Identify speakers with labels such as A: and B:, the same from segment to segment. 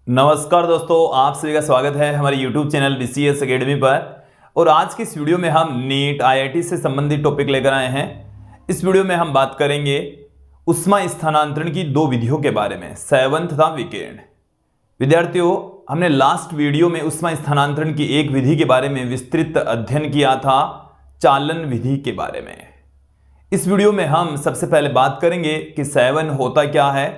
A: नमस्कार दोस्तों, आप सभी का स्वागत है हमारे YouTube चैनल BCS एकेडमी पर। और आज की इस वीडियो में हम नीट IIT से संबंधित टॉपिक लेकर आए हैं। इस वीडियो में हम बात करेंगे उष्मा स्थानांतरण की दो विधियों के बारे में, सेवन तथा विकिरण। विद्यार्थियों, हमने लास्ट वीडियो में उष्मा स्थानांतरण की एक विधि के बारे में विस्तृत अध्ययन किया था, चालन विधि के बारे में। इस वीडियो में हम सबसे पहले बात करेंगे कि सेवन होता क्या है,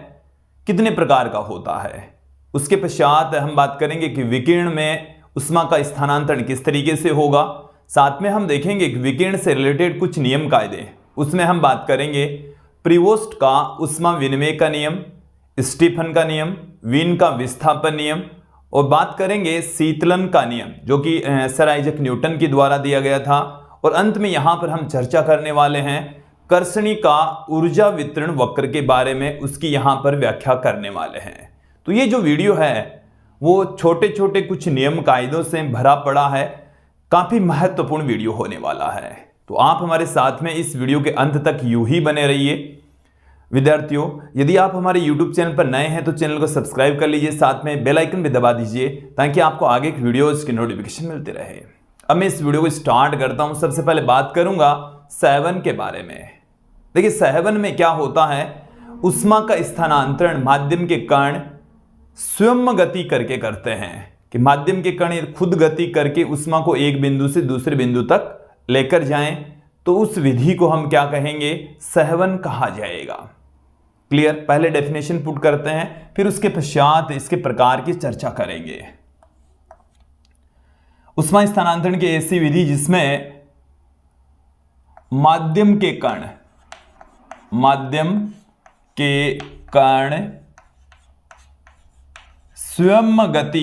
A: कितने प्रकार का होता है। उसके पश्चात हम बात करेंगे कि विकिरण में उष्मा का स्थानांतरण किस तरीके से होगा। साथ में हम देखेंगे कि विकिरण से रिलेटेड कुछ नियम कायदे। उसमें हम बात करेंगे प्रीवोस्ट का उष्मा विनिमय का नियम, स्टीफन का नियम, वीन का विस्थापन नियम, और बात करेंगे शीतलन का नियम जो कि सर आइजैक न्यूटन के द्वारा दिया गया था। और अंत में यहाँ पर हम चर्चा करने वाले हैं कर्षणी का ऊर्जा वितरण वक्र के बारे में, उसकी यहाँ पर व्याख्या करने वाले हैं। तो ये जो वीडियो है वो छोटे छोटे कुछ नियम कायदों से भरा पड़ा है, काफी महत्वपूर्ण वीडियो होने वाला है। तो आप हमारे साथ में इस वीडियो के अंत तक यूं ही बने रहिए। विद्यार्थियों, यदि आप हमारे YouTube चैनल पर नए हैं तो चैनल को सब्सक्राइब कर लीजिए, साथ में बेल आइकन भी दबा दीजिए ताकि आपको आगे की वीडियोज की नोटिफिकेशन मिलती रहे। अब मैं इस वीडियो को स्टार्ट करता हूं। सबसे पहले बात करूंगा सेवन के बारे में। देखिए, सेवन में क्या होता है, उष्मा का स्थानांतरण माध्यम के कण स्वयं गति करके करते हैं कि माध्यम के कण खुद गति करके उष्मा को एक बिंदु से दूसरे बिंदु तक लेकर जाएं, तो उस विधि को हम क्या कहेंगे, सेवन कहा जाएगा। क्लियर? पहले डेफिनेशन पुट करते हैं, फिर उसके पश्चात इसके प्रकार की चर्चा करेंगे। उष्मा स्थानांतरण की ऐसी विधि जिसमें माध्यम के कण स्वयं गति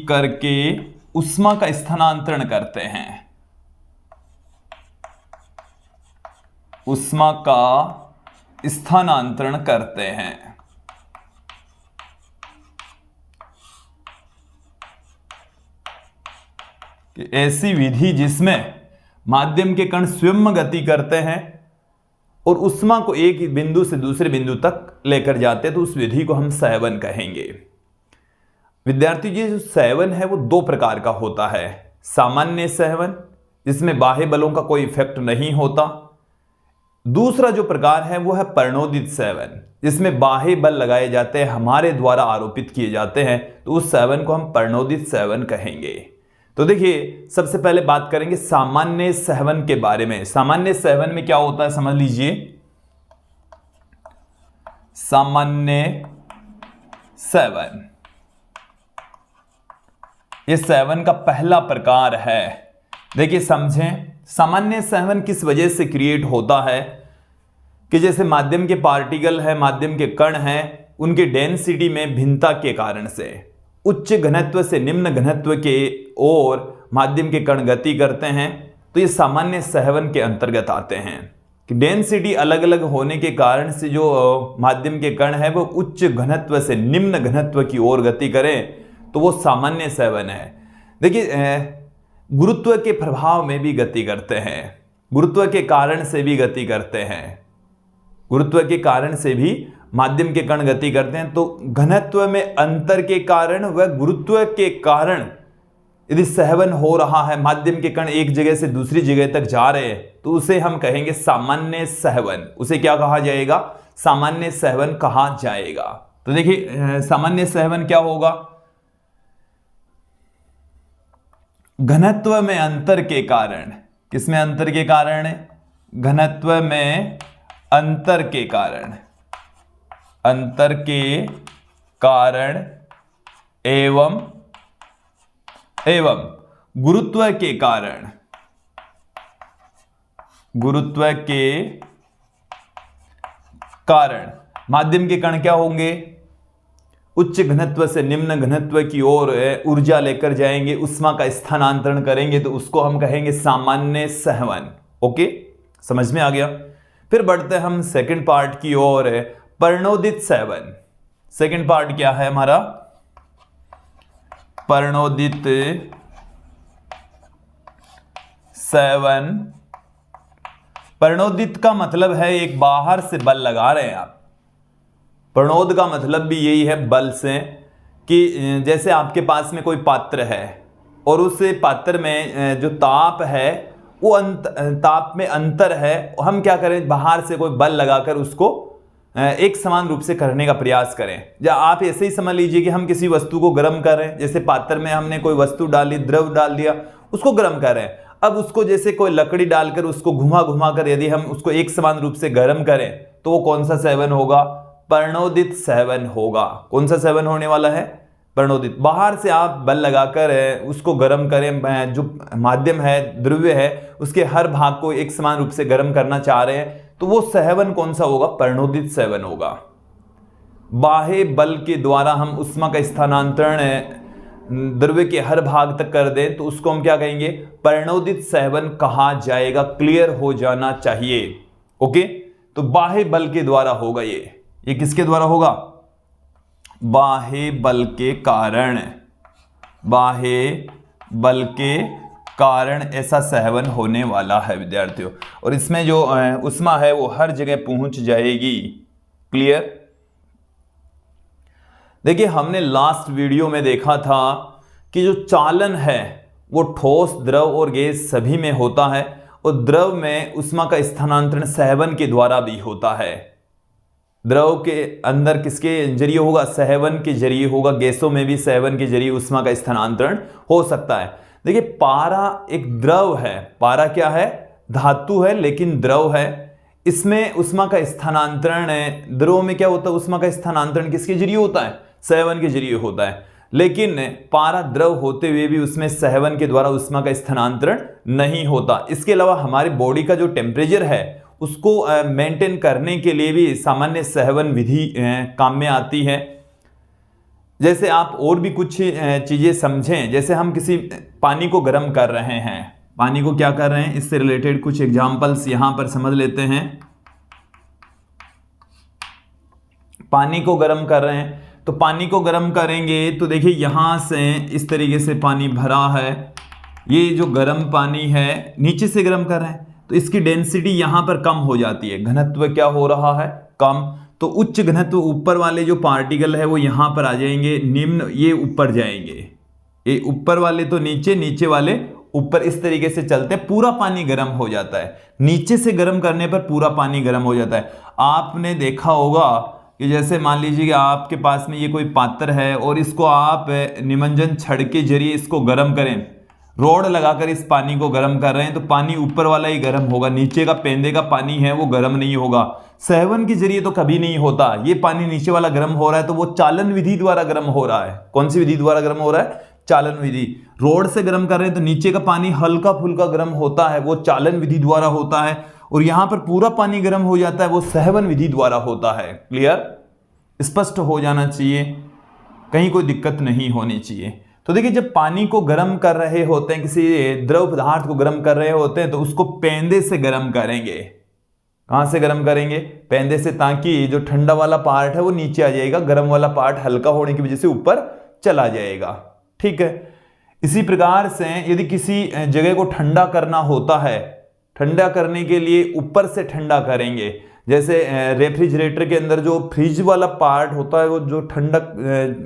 A: करके उष्मा का स्थानांतरण करते हैं, उष्मा का स्थानांतरण करते हैं। कि ऐसी विधि जिसमें माध्यम के कण स्वयं गति करते हैं और उष्मा को एक बिंदु से दूसरे बिंदु तक लेकर जाते हैं, तो उस विधि को हम सेवन कहेंगे। विद्यार्थी जी, जो सेवन है वो दो प्रकार का होता है। सामान्य सेवन, जिसमें बाह्य बलों का कोई इफेक्ट नहीं होता। दूसरा जो प्रकार है वो है प्रणोदित सेवन, जिसमें बाह्य बल लगाए जाते हैं, हमारे द्वारा आरोपित किए जाते हैं, तो उस सेवन को हम प्रणोदित सेवन कहेंगे। तो देखिए, सबसे पहले बात करेंगे सामान्य सेवन के बारे में। सामान्य सेवन में क्या होता है समझ लीजिए। सामान्य सेवन, ये सेवन का पहला प्रकार है। देखिए समझें, सामान्य सेवन किस वजह से क्रिएट होता है कि जैसे माध्यम के पार्टिकल है, माध्यम के कण हैं, उनके डेंसिटी में भिन्नता के कारण से उच्च घनत्व से निम्न घनत्व के ओर माध्यम के कण गति करते हैं, तो ये सामान्य सेवन के अंतर्गत आते हैं। कि डेंसिटी अलग अलग होने के कारण से जो माध्यम के कण है वो उच्च घनत्व से निम्न घनत्व की ओर गति करें, तो वो सामान्य सेवन है। देखिए, गुरुत्व के प्रभाव में भी गति करते हैं, गुरुत्व के कारण से भी गति करते हैं, गुरुत्व के कारण से भी माध्यम के कण गति करते हैं। तो घनत्व में अंतर के कारण व गुरुत्व के कारण यदि सेवन हो रहा है, माध्यम के कण एक जगह से दूसरी जगह तक जा रहे हैं, तो उसे हम कहेंगे सामान्य सेवन। उसे क्या कहा जाएगा, सामान्य सेवन कहा जाएगा। तो देखिए, सामान्य सेवन क्या होगा, घनत्व में अंतर के कारण, किसमें अंतर के कारण, घनत्व में अंतर के कारण, अंतर के कारण एवं गुरुत्व के कारण, गुरुत्व के कारण माध्यम के कण क्या होंगे, उच्च घनत्व से निम्न घनत्व की ओर ऊर्जा लेकर जाएंगे, उष्मा का स्थानांतरण करेंगे, तो उसको हम कहेंगे सामान्य सेवन। ओके, समझ में आ गया। फिर बढ़ते हैं हम सेकंड पार्ट की ओर, प्रणोदित सेवन। सेकंड पार्ट क्या है हमारा, प्रणोदित सेवन। प्रणोदित का मतलब है एक बाहर से बल लगा रहे हैं आप, प्रणोद का मतलब भी यही है बल से, कि जैसे आपके पास में कोई पात्र है और उस पात्र में जो ताप है वो ताप में अंतर है, हम क्या करें, बाहर से कोई बल लगाकर उसको एक समान रूप से करने का प्रयास करें। या आप ऐसे ही समझ लीजिए कि हम किसी वस्तु को गर्म कर रहे हैं, जैसे पात्र में हमने कोई वस्तु डाली, द्रव डाल दिया, उसको गर्म कर रहे हैं। अब उसको जैसे कोई लकड़ी डालकर उसको घुमा घुमा कर यदि हम उसको एक समान रूप से गर्म करें तो वो कौन सा सेवन होगा, प्रणोदित सेवन होगा। कौन सा सेवन होने वाला है, प्रणोदित। बाहर से आप बल लगाकर उसको गर्म करें, जो माध्यम है, द्रव्य है, उसके हर भाग को एक समान रूप से गर्म करना चाह रहे हैं, तो वो सेवन कौन सा होगा, प्रणोदित सेवन होगा। बाह्य बल के द्वारा हम उष्मा का स्थानांतरण द्रव्य के हर भाग तक कर दें तो उसको हम क्या कहेंगे, प्रणोदित सेवन कहा जाएगा। क्लियर हो जाना चाहिए। ओके, तो बाह्य बल के द्वारा होगा ये किसके द्वारा होगा, बाह्य बल के कारण, बाह्य बल के कारण ऐसा सेवन होने वाला है विद्यार्थियों। और इसमें जो उष्मा है वो हर जगह पहुंच जाएगी। क्लियर। देखिए हमने लास्ट वीडियो में देखा था कि जो चालन है वो ठोस, द्रव और गैस सभी में होता है, और द्रव में उष्मा का स्थानांतरण सहवन के द्वारा भी होता है। द्रव के अंदर किसके जरिए होगा, सहवन के जरिए होगा। गैसों में भी सहवन के जरिए उष्मा का स्थानांतरण हो सकता है। देखिए पारा एक द्रव है, पारा क्या है, धातु है लेकिन द्रव है। इसमें उष्मा का स्थानांतरण है, द्रव में क्या होता है, उष्मा का स्थानांतरण किसके जरिए होता है, सहवन के जरिए होता है। लेकिन पारा द्रव होते हुए भी उसमें सहवन के द्वारा उष्मा का स्थानांतरण नहीं होता। इसके अलावा हमारी बॉडी का जो टेम्परेचर है उसको मेंटेन करने के लिए भी सामान्य सहवन विधि काम में आती है। जैसे आप और भी कुछ चीजें समझें, जैसे हम किसी पानी को गर्म कर रहे हैं, पानी को क्या कर रहे हैं, इससे रिलेटेड कुछ एग्जांपल्स यहां पर समझ लेते हैं। पानी को गर्म कर रहे हैं, तो पानी को गर्म करेंगे तो देखिए यहां से इस तरीके से पानी भरा है, ये जो गर्म पानी है नीचे से गर्म कर रहे हैं, तो इसकी डेंसिटी यहां पर कम हो जाती है, घनत्व क्या हो रहा है, कम। तो उच्च घनत्व ऊपर वाले जो पार्टिकल है वो यहां पर आ जाएंगे, निम्न ये ऊपर जाएंगे, ये ऊपर वाले तो नीचे, नीचे वाले ऊपर, इस तरीके से चलते हैं, पूरा पानी गर्म हो जाता है। नीचे से गर्म करने पर पूरा पानी गर्म हो जाता है। आपने देखा होगा कि जैसे मान लीजिए कि आपके पास में ये कोई पात्र है और इसको आप निमज्जन छड़ के जरिए इसको गर्म करें, रोड लगाकर इस पानी को गर्म कर रहे हैं, तो पानी ऊपर वाला ही गर्म होगा, नीचे का पेंदे का पानी है वो गर्म नहीं होगा। सहवन के जरिए तो कभी नहीं होता। ये पानी नीचे वाला गर्म हो रहा है तो वो चालन विधि द्वारा गर्म हो रहा है। कौन सी विधि द्वारा गर्म हो रहा है, चालन विधि। रोड से गर्म कर रहे हैं तो नीचे का पानी हल्का फुल्का गर्म होता है, वो चालन विधि द्वारा होता है, और यहां पर पूरा पानी गर्म हो जाता है, वो सहवन विधि द्वारा होता है। क्लियर, स्पष्ट हो जाना चाहिए, कहीं कोई दिक्कत नहीं होनी चाहिए। तो देखिए जब पानी को गर्म कर रहे होते हैं, किसी द्रव पदार्थ को गर्म कर रहे होते हैं, तो उसको पेंदे से गर्म करेंगे। कहां से गर्म करेंगे, पेंदे से, ताकि जो ठंडा वाला पार्ट है वो नीचे आ जाएगा, गर्म वाला पार्ट हल्का होने की वजह से ऊपर चला जाएगा। ठीक है। इसी प्रकार से यदि किसी जगह को ठंडा करना होता है, ठंडा करने के लिए ऊपर से ठंडा करेंगे। जैसे रेफ्रिजरेटर के अंदर जो फ्रिज वाला पार्ट होता है, वो जो ठंडक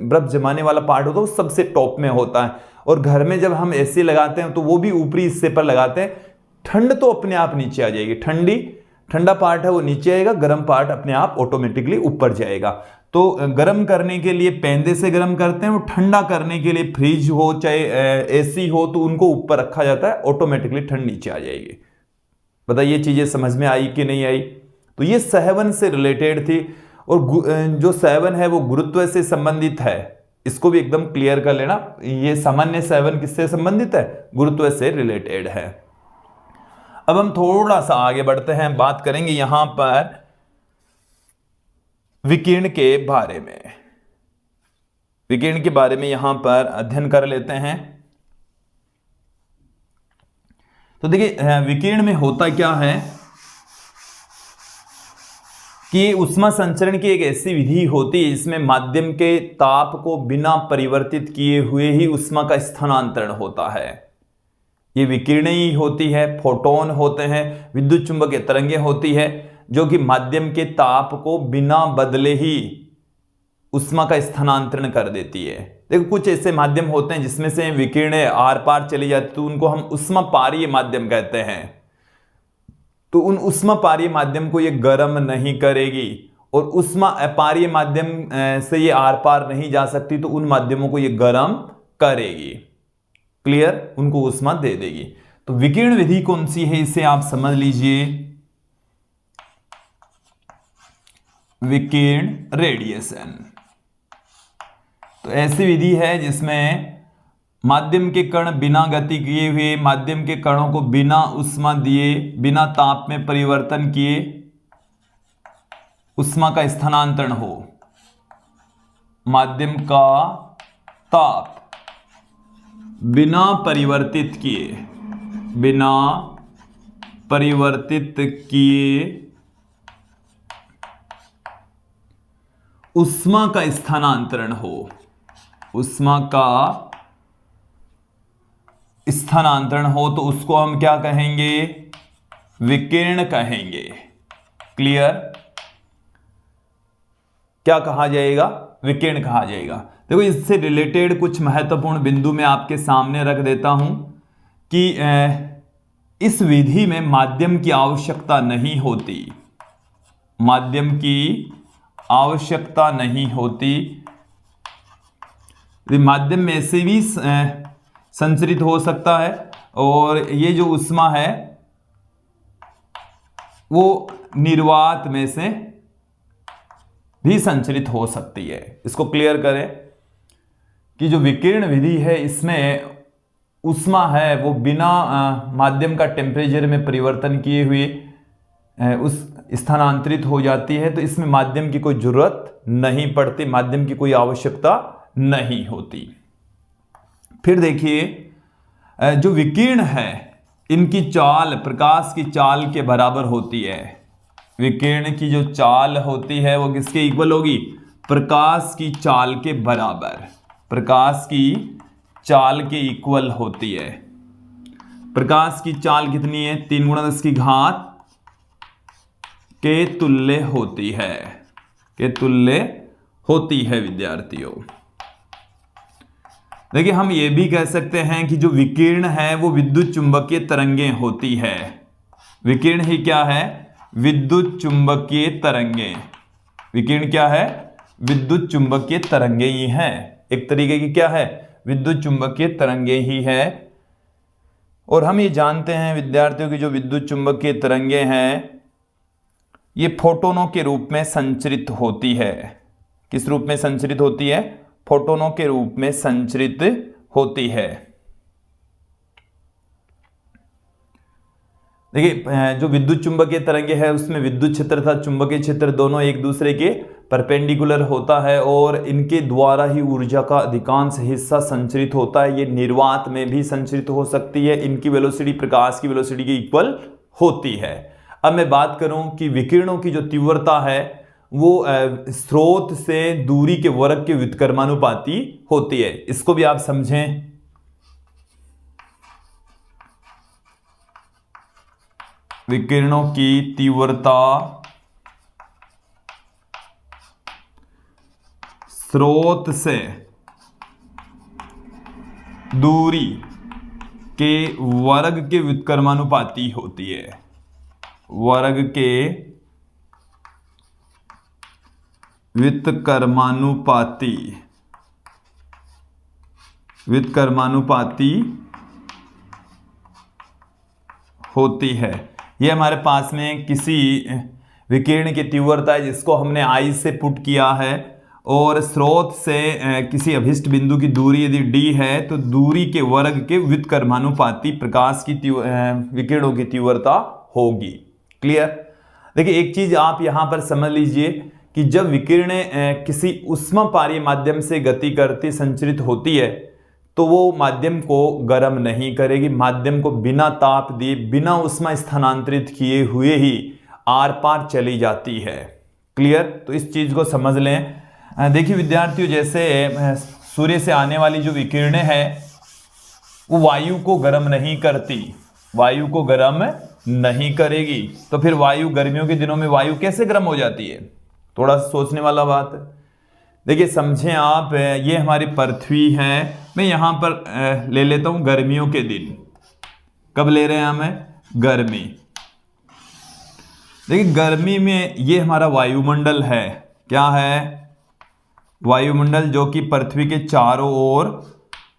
A: बर्फ जमाने वाला पार्ट होता है वो सबसे टॉप में होता है, और घर में जब हम एसी लगाते हैं तो वो भी ऊपरी हिस्से पर लगाते हैं। ठंड तो अपने आप नीचे आ जाएगी, ठंडा पार्ट है वो नीचे आएगा, गर्म पार्ट अपने आप ऑटोमेटिकली ऊपर जाएगा। तो गर्म करने के लिए पेंदे से गर्म करते हैं, वो ठंडा करने के लिए फ्रिज हो चाहे एसी हो तो उनको ऊपर रखा जाता है, ऑटोमेटिकली ठंड नीचे आ जाएगी। बताइए चीजें समझ में आई कि नहीं आई। तो ये सहवन से रिलेटेड थी, और जो सहवन है वो गुरुत्व से संबंधित है, इसको भी एकदम क्लियर कर लेना। ये सामान्य सहवन किससे संबंधित है, गुरुत्व से रिलेटेड है। अब हम थोड़ा सा आगे बढ़ते हैं, बात करेंगे यहां पर विकिरण के बारे में। विकिरण के बारे में यहां पर अध्ययन कर लेते हैं। तो देखिए विकिरण में होता क्या है कि उष्मा संचरण की एक ऐसी विधि होती है जिसमें माध्यम के ताप को बिना परिवर्तित किए हुए ही उष्मा का स्थानांतरण होता है। ये विकिरण ही होती है, फोटोन होते हैं, विद्युत चुंबकीय तरंगें होती है, जो कि माध्यम के ताप को बिना बदले ही उष्मा का स्थानांतरण कर देती है। देखो कुछ ऐसे माध्यम होते हैं जिसमें से विकिरण आर पार चली जाती, तो उनको हम उष्मा पारीय माध्यम कहते हैं। तो उन उष्मा पारीय माध्यम को ये गर्म नहीं करेगी, और उष्मा अपारीय माध्यम से ये आर पार नहीं जा सकती, तो उन माध्यमों को ये गर्म करेगी। क्लियर, उनको उष्मा दे देगी। तो विकिरण विधि कौन सी है, इसे आप समझ लीजिए, विकिरण रेडिएशन। तो ऐसी विधि है जिसमें माध्यम के कण बिना गति किए हुए माध्यम के कणों को बिना उष्मा दिए, बिना ताप में परिवर्तन किए उष्मा का स्थानांतरण हो। माध्यम का ताप बिना परिवर्तित किए उष्मा का स्थानांतरण हो। उष्मा का स्थानांतरण हो तो उसको हम क्या कहेंगे, विकिरण कहेंगे। क्लियर, क्या कहा जाएगा, विकिरण कहा जाएगा। देखो इससे रिलेटेड कुछ महत्वपूर्ण बिंदु मैं आपके सामने रख देता हूं कि इस विधि में माध्यम की आवश्यकता नहीं होती, माध्यम की आवश्यकता नहीं होती। माध्यम में से भी संचरित हो सकता है, और ये जो उष्मा है वो निर्वात में से भी संचरित हो सकती है। इसको क्लियर करें कि जो विकिरण विधि है इसमें उष्मा है वो बिना माध्यम का टेम्परेचर में परिवर्तन किए हुए उस स्थानांतरित हो जाती है। तो इसमें माध्यम की कोई जरूरत नहीं पड़ती, माध्यम की कोई आवश्यकता नहीं होती। फिर देखिए जो विकिरण है इनकी चाल प्रकाश की चाल के बराबर होती है। विकिरण की जो चाल होती है वो किसके इक्वल होगी, प्रकाश की चाल के बराबर, प्रकाश की चाल के इक्वल होती है। प्रकाश की चाल कितनी है, 3 × 10 की घात के तुल्य होती है, के तुल्य होती है विद्यार्थियों। देखिए हम ये भी कह सकते हैं कि जो विकिरण है वो विद्युत चुंबकीय तरंगें होती है। विकिरण ही क्या है, विद्युत चुंबकीय तरंगें। विकिरण क्या है, विद्युत चुंबकीय तरंगें ही है, एक तरीके की क्या है, विद्युत चुंबकीय तरंगें ही है। और हम ये जानते हैं विद्यार्थियों की जो विद्युत चुंबकीय तरंगें हैं ये फोटोनों के रूप में संचरित होती है। किस रूप में संचरित होती है, फोटोनों के रूप में संचरित होती है। देखिए जो विद्युत चुंबकीय तरंगे है उसमें विद्युत क्षेत्र तथा चुंबकीय क्षेत्र दोनों एक दूसरे के परपेंडिकुलर होता है, और इनके द्वारा ही ऊर्जा का अधिकांश हिस्सा संचरित होता है। ये निर्वात में भी संचरित हो सकती है, इनकी वेलोसिटी प्रकाश की वेलोसिटी के इक्वल होती है। अब मैं बात करूं कि विकिरणों की जो तीव्रता है वो स्रोत से दूरी के वर्ग के व्युत्क्रमानुपाती होती है। इसको भी आप समझें। विकिरणों की तीव्रता स्रोत से दूरी के वर्ग के व्युत्क्रमानुपाती होती है, वर्ग के व्युत्क्रमानुपाती होती है। ये हमारे पास में किसी विकिरण की तीव्रता है जिसको हमने I से पुट किया है, और स्रोत से किसी अभिष्ट बिंदु की दूरी यदि d है तो दूरी के वर्ग के व्युत्क्रमानुपाती प्रकाश की विकिरणों की तीव्रता होगी। क्लियर। देखिए एक चीज आप यहां पर समझ लीजिए कि जब विकिरणें किसी उष्मा पारीय माध्यम से गति करती संचरित होती है तो वो माध्यम को गर्म नहीं करेगी, माध्यम को बिना ताप दिए बिना उष्मा स्थानांतरित किए हुए ही आर पार चली जाती है। क्लियर। तो इस चीज को समझ लें। देखिए विद्यार्थियों जैसे सूर्य से आने वाली जो विकिरणें हैं वो वायु को गर्म नहीं करती, वायु को गर्म नहीं करेगी। तो फिर वायु गर्मियों के दिनों में वायु कैसे गर्म हो जाती है, थोड़ा सा सोचने वाला बात है। देखिए समझें आप, ये हमारी पृथ्वी है। मैं यहाँ पर ले लेता हूँ गर्मियों के दिन। कब ले रहे हैं हमें? गर्मी। देखिए गर्मी में ये हमारा वायुमंडल है। क्या है? वायुमंडल, जो कि पृथ्वी के चारों ओर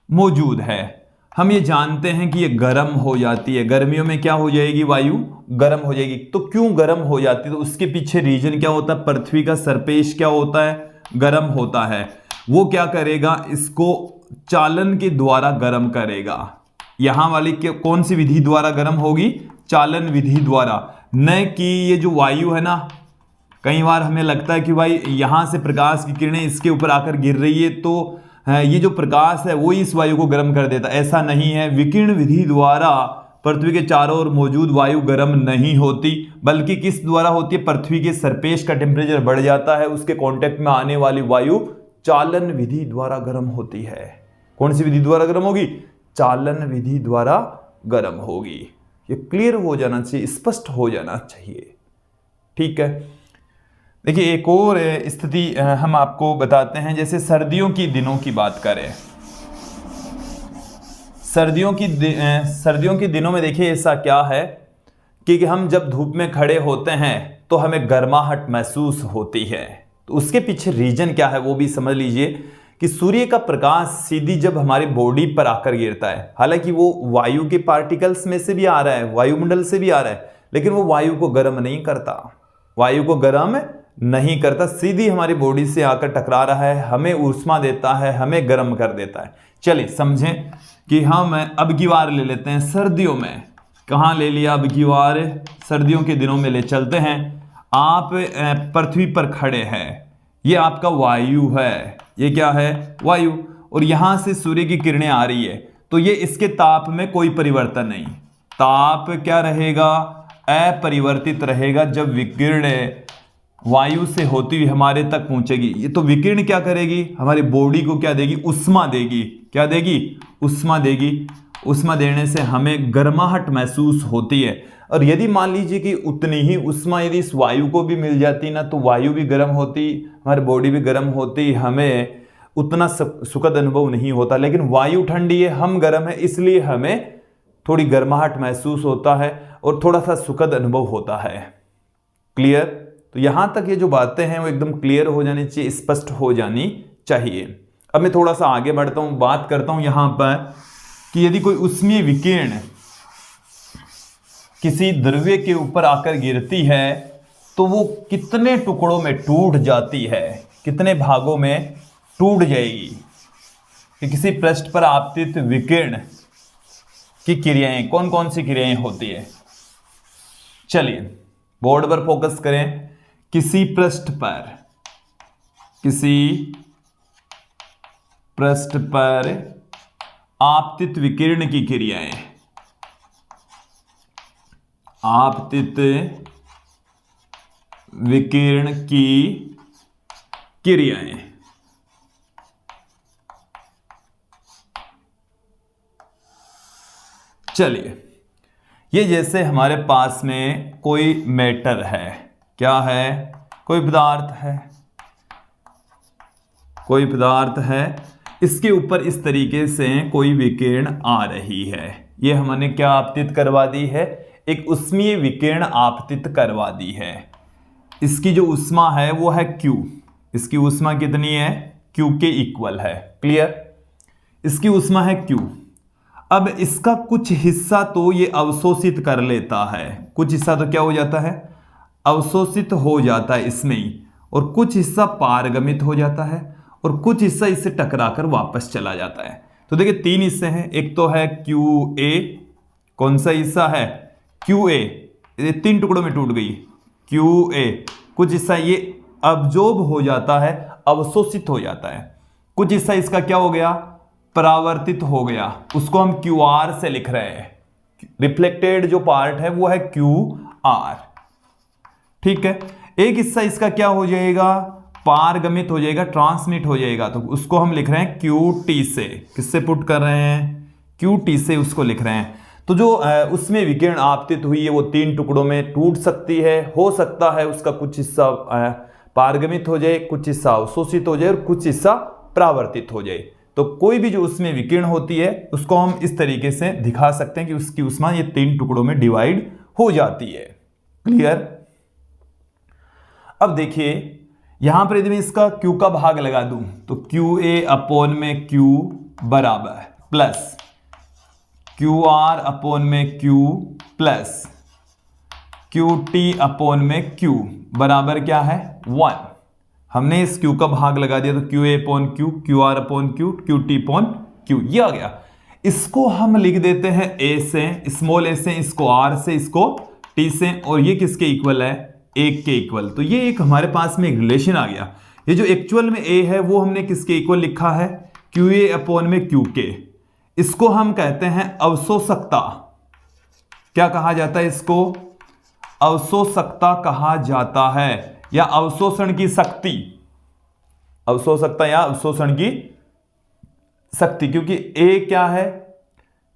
A: मौजूद है। हम ये जानते हैं कि ये गर्म हो जाती है। गर्मियों में क्या हो जाएगी? वायु गर्म हो जाएगी। तो क्यों गर्म हो जाती है? तो उसके पीछे रीजन क्या होता है? पृथ्वी का सरफेस क्या होता है? गर्म होता है। वो क्या करेगा? इसको चालन के द्वारा गर्म करेगा। यहां वाली कौन सी विधि द्वारा गर्म होगी? चालन विधि द्वारा। न कि ये जो वायु है ना, कई बार हमें लगता है कि भाई यहां से प्रकाश की किरणें इसके ऊपर आकर गिर रही है, तो ये जो प्रकाश है वो इस वायु को गर्म कर देता है। ऐसा नहीं है। विकिरण विधि द्वारा पृथ्वी के चारों ओर मौजूद वायु गर्म नहीं होती, बल्कि किस द्वारा होती है? पृथ्वी के सरफेस का टेम्परेचर बढ़ जाता है, उसके कांटेक्ट में आने वाली वायु चालन विधि द्वारा गर्म होती है। कौन सी विधि द्वारा गर्म होगी? चालन विधि द्वारा गर्म होगी। ये क्लियर हो जाना चाहिए, स्पष्ट हो जाना चाहिए। ठीक है। देखिए एक और स्थिति हम आपको बताते हैं। जैसे सर्दियों की दिनों की बात करें, सर्दियों के दिनों में देखिए ऐसा क्या है कि हम जब धूप में खड़े होते हैं तो हमें गर्माहट महसूस होती है। तो उसके पीछे रीजन क्या है वो भी समझ लीजिए कि सूर्य का प्रकाश सीधी जब हमारी बॉडी पर आकर गिरता है, हालांकि वो वायु के पार्टिकल्स में से भी आ रहा है, वायुमंडल से भी आ रहा है, लेकिन वो वायु को गर्म नहीं करता। वायु को गर्म नहीं करता, सीधी हमारी बॉडी से आकर टकरा रहा है, हमें ऊष्मा देता है, हमें गर्म कर देता है। चलिए समझें कि हम अब की बार ले लेते हैं सर्दियों में। कहाँ ले लिया? अब की बार सर्दियों के दिनों में ले चलते हैं। आप पृथ्वी पर खड़े हैं, ये आपका वायु है। ये क्या है? वायु। और यहां से सूर्य की किरणें आ रही है, तो ये इसके ताप में कोई परिवर्तन नहीं। ताप क्या रहेगा? अपरिवर्तित रहेगा। जब विकिरण वायु से होती हुई हमारे तक पहुंचेगी, ये तो विकिरण क्या करेगी? हमारी बॉडी को क्या देगी? उष्मा देगी। क्या देगी? उष्मा देगी। उष्मा देने से हमें गर्माहट महसूस होती है। और यदि मान लीजिए कि उतनी ही उष्मा यदि इस वायु को भी मिल जाती ना, तो वायु भी गर्म होती, हमारी बॉडी भी गर्म होती, हमें उतना सुखद अनुभव नहीं होता। लेकिन वायु ठंडी है, हम गर्म है, इसलिए हमें थोड़ी गर्माहट महसूस होता है और थोड़ा सा सुखद अनुभव होता है। क्लियर? तो यहां तक ये जो बातें हैं वो एकदम क्लियर हो जानी चाहिए, स्पष्ट हो जानी चाहिए। अब मैं थोड़ा सा आगे बढ़ता हूं, बात करता हूं यहां पर कि यदि कोई उष्मीय विकिरण किसी द्रव्य के ऊपर आकर गिरती है तो वो कितने टुकड़ों में टूट जाती है, कितने भागों में टूट जाएगी। कि किसी पृष्ठ पर आपतित विकिरण की क्रियाएं कौन कौन सी क्रियाएं होती है? चलिए बोर्ड पर फोकस करें। किसी पृष्ठ पर आपतित विकिरण की क्रियाएं, आपतित विकिरण की क्रियाएं। चलिए, ये जैसे हमारे पास में कोई मैटर है। क्या है? कोई पदार्थ है, कोई पदार्थ है, इसके ऊपर इस तरीके से कोई विकिरण आ रही है। ये हमने क्या आपतित करवा दी है? एक उष्मीय विकिरण आपतित करवा दी है। इसकी जो उष्मा है वो है Q। इसकी उष्मा कितनी है? Q के इक्वल है। क्लियर? इसकी उष्मा है Q। अब इसका कुछ हिस्सा तो ये अवशोषित कर लेता है, कुछ हिस्सा तो क्या हो जाता है? अवशोषित हो जाता है इसमें ही, और कुछ हिस्सा पारगमित हो जाता है, और कुछ हिस्सा इससे टकराकर वापस चला जाता है। तो देखिए तीन हिस्से हैं। एक तो है QA। कौन सा हिस्सा है? QA। ये तीन टुकड़ों में टूट गई QA। कुछ हिस्सा ये अब्जॉर्ब हो जाता है, अवशोषित हो जाता है। कुछ हिस्सा इसका क्या हो गया? परावर्तित हो गया। उसको हम QR से लिख रहे हैं। रिफ्लेक्टेड जो पार्ट है वो है QR। ठीक है। एक हिस्सा इसका क्या हो जाएगा? पारगमित हो जाएगा, ट्रांसमिट हो जाएगा, तो उसको हम लिख रहे हैं QT से। किससे पुट कर रहे हैं? QT से उसको लिख रहे हैं। तो जो उसमें विकिरण आपतित हुई है वो तीन टुकड़ों में टूट सकती है। हो सकता है उसका कुछ हिस्सा पारगमित हो जाए, कुछ हिस्सा अवशोषित हो जाए और कुछ हिस्सा परावर्तित हो जाए। तो कोई भी जो उसमें विकिरण होती है उसको हम इस तरीके से दिखा सकते हैं कि उसकी ऊष्मा ये 3 टुकड़ों में डिवाइड हो जाती है। क्लियर? अब देखिए यहां पर यदि मैं इसका Q का भाग लगा दूं तो QA अपॉन में Q बराबर प्लस QR अपॉन में Q प्लस QT अपॉन में Q बराबर क्या है 1। हमने इस Q का भाग लगा दिया तो QA upon Q, QR upon Q, QT upon Q, ये आ गया। इसको हम लिख देते हैं A से, स्मॉल a से, इसको R से, इसको T से, और ये किसके इक्वल है 1 के इक्वल। तो ये एक हमारे पास में एक रिलेशन आ गया। ये जो एक्चुअल में A है वो हमने किसके इक्वल लिखा है QA अपॉन में QK। इसको हम कहते हैं अवशोषकता। क्या कहा जाता है इसको? अवशोषकता कहा जाता है, या अवशोषण की शक्ति, अवशोषकता या अवशोषण की शक्ति। क्योंकि A क्या है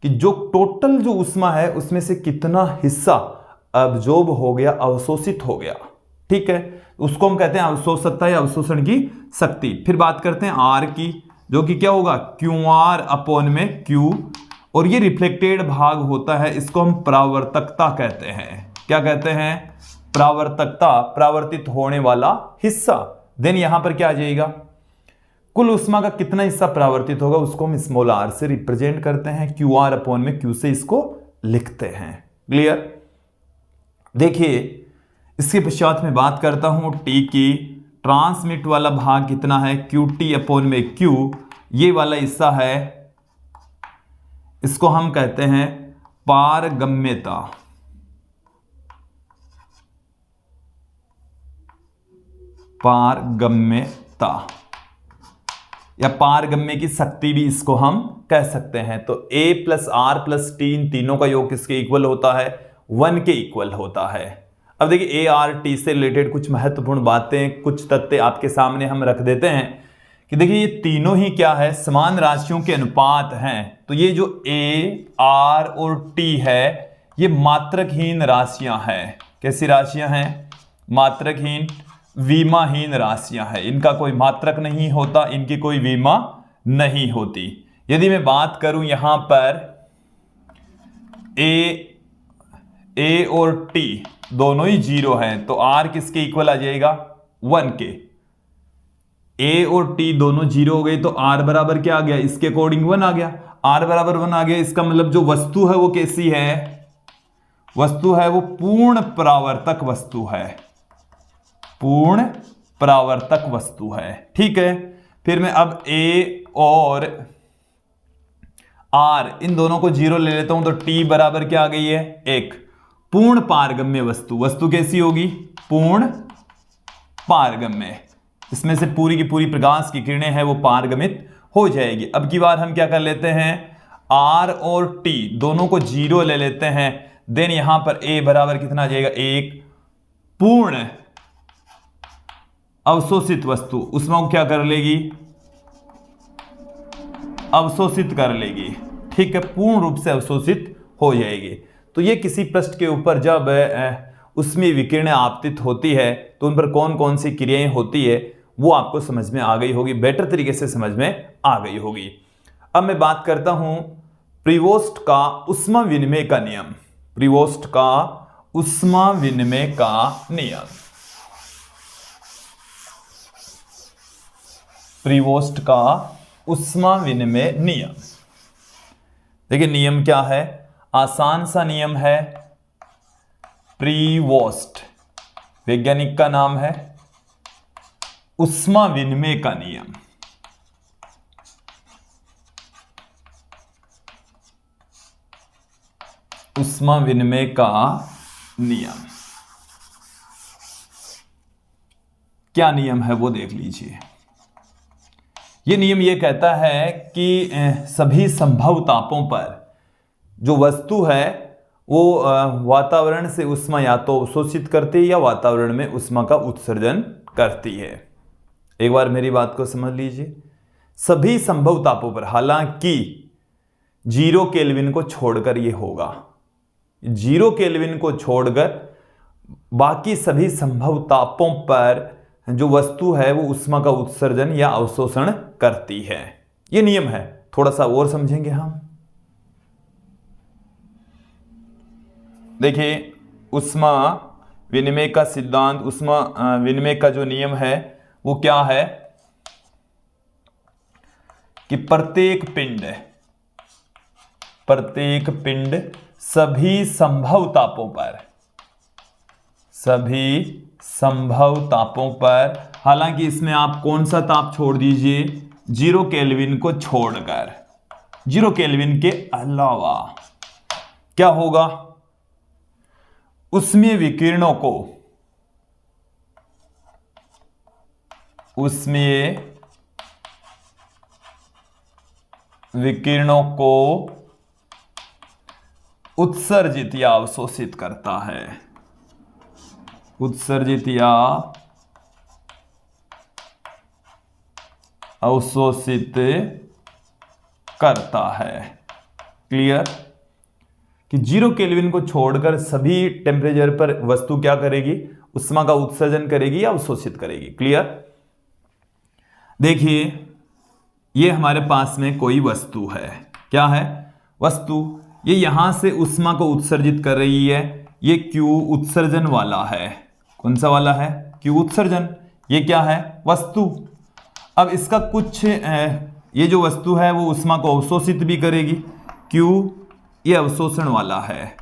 A: कि जो टोटल जो ऊष्मा है उसमें से कितना हिस्सा अब्जॉर्ब हो गया, अवशोषित हो गया। ठीक है, उसको हम कहते हैं अवशोषकता या अवशोषण की शक्ति। फिर बात करते हैं R की, जो कि क्या होगा QR अपॉन में Q, और ये रिफ्लेक्टेड भाग होता है, इसको हम परावर्तकता कहते हैं। क्या कहते हैं? परावर्तकता, परावर्तित होने वाला हिस्सा। देन यहां पर क्या आ जाएगा, कुल ऊष्मा का कितना हिस्सा परावर्तित होगा उसको हम स्मॉल r से रिप्रेजेंट करते हैं, QR अपॉन में Q से इसको लिखते हैं। क्लियर? देखिए इसके पश्चात में बात करता हूं T की। ट्रांसमिट वाला भाग कितना है QT अपॉन में Q, ये वाला हिस्सा है, इसको हम कहते हैं पारगम्यता। पारगम्यता या पारगम्य की शक्ति भी इसको हम कह सकते हैं। तो A plus R plus T, इन तीनों का योग किसके इक्वल होता है 1 के इक्वल होता है। अब देखिए A R T से रिलेटेड कुछ महत्वपूर्ण बातें, कुछ तथ्य आपके सामने हम रख देते हैं कि देखिए ये तीनों ही क्या है, समान राशियों के अनुपात हैं। तो ये जो A R और T है ये मात्रकहीन राशियां हैं। कैसी राशियां हैं? मात्रकहीन, विमाहीन राशियां हैं। इनका कोई मात्रक नहीं होता, इनकी कोई विमा नहीं होती। यदि मैं बात करूं यहां पर A और T दोनों ही 0 हैं, तो R किसके इक्वल आ जाएगा 1 के। A और T दोनों 0 हो गए तो R बराबर क्या आ गया, इसके अकॉर्डिंग 1 आ गया। R बराबर 1 आ गया, इसका मतलब जो वस्तु है वो कैसी है? वस्तु है वो पूर्ण परावर्तक वस्तु है, पूर्ण परावर्तक वस्तु है। ठीक है, फिर मैं अब A और R इन दोनों को 0 ले लेता हूं तो T बराबर क्या आ गई है 1। पूर्ण पारगम्य वस्तु, वस्तु कैसी होगी? पूर्ण पारगम्य। इसमें से पूरी की पूरी प्रकाश की किरणें हैं वो पारगमित हो जाएगी। अब की बार हम क्या कर लेते हैं, R और T दोनों को 0 ले लेते हैं। देन यहां पर A बराबर कितना आ जाएगा 1। पूर्ण अवशोषित वस्तु उसमें वो क्या कर लेगी, अवशोषित कर लेगी। ठीक है, पूर्ण रूप से अवशोषित हो जाएगी। तो ये किसी पृष्ठ के ऊपर जब उसमें विकिरण आपतित होती है तो उन पर कौन कौन सी क्रियाएं होती है वो आपको समझ में आ गई होगी, बेटर तरीके से समझ में आ गई होगी। अब मैं बात करता हूं प्रीवोस्ट का ऊष्मा विनिमय का नियम। प्रीवोस्ट का ऊष्मा विनिमय का नियम, प्रीवोस्ट का ऊष्मा विनिमय नियम। देखिए नियम क्या है, आसान सा नियम है। प्रीवोस्ट वैज्ञानिक का नाम है, ऊष्मा विनिमय का नियम। ऊष्मा विनिमय का नियम क्या नियम है वो देख लीजिए। ये नियम ये कहता है कि सभी संभव तापों पर जो वस्तु है वो वातावरण से ऊष्मा या तो अवशोषित करती है या वातावरण में ऊष्मा का उत्सर्जन करती है। एक बार मेरी बात को समझ लीजिए, सभी संभव तापों पर, हालांकि 0 केल्विन को छोड़कर ये होगा, 0 केल्विन को छोड़कर बाकी सभी संभव तापों पर जो वस्तु है वो ऊष्मा का उत्सर्जन या अवशोषण करती है। ये नियम है, थोड़ा सा और समझेंगे हम। देखिए, ऊष्मा विनिमय का सिद्धांत, ऊष्मा विनिमय का जो नियम है वो क्या है कि प्रत्येक पिंड सभी संभव तापों पर, हालांकि इसमें आप कौन सा ताप छोड़ दीजिए, 0 केल्विन को छोड़कर, 0 केल्विन के अलावा क्या होगा, ऊष्मीय विकिरणों को उत्सर्जित या अवशोषित करता है, उत्सर्जित या अवशोषित करता है। क्लियर? कि 0 केल्विन को छोड़कर सभी टेम्परेचर पर वस्तु क्या करेगी, ऊष्मा का उत्सर्जन करेगी या अवशोषित करेगी। क्लियर? देखिए, ये हमारे पास में कोई वस्तु है, क्या है वस्तु, ये यहां से ऊष्मा को उत्सर्जित कर रही है, ये Q उत्सर्जन वाला है। कौन सा वाला है? Q उत्सर्जन। ये क्या है? वस्तु। अब इसका कुछ ये जो वस्तु है वो ऊष्मा को अवशोषित भी करेगी, Q ये अवशोषण वाला है,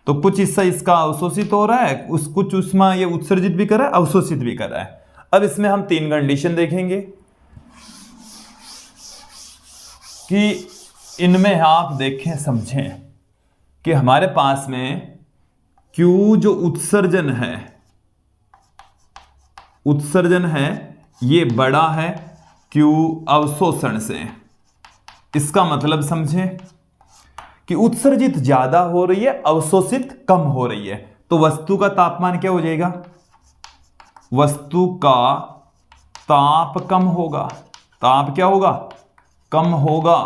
A: तो कुछ हिस्सा इसका अवशोषित हो रहा है, कुछ ऊष्मा ये उत्सर्जित भी कर रहा है, अवशोषित भी कर रहा है। अब इसमें हम 3 कंडीशन देखेंगे कि इनमें आप देखें समझें कि हमारे पास में Q जो उत्सर्जन है ये बड़ा है Q अवशोषण से। इसका मतलब समझें कि उत्सर्जित ज्यादा हो रही है, अवशोषित कम हो रही है, तो वस्तु का तापमान क्या हो जाएगा, वस्तु का ताप कम होगा, ताप क्या होगा, कम होगा।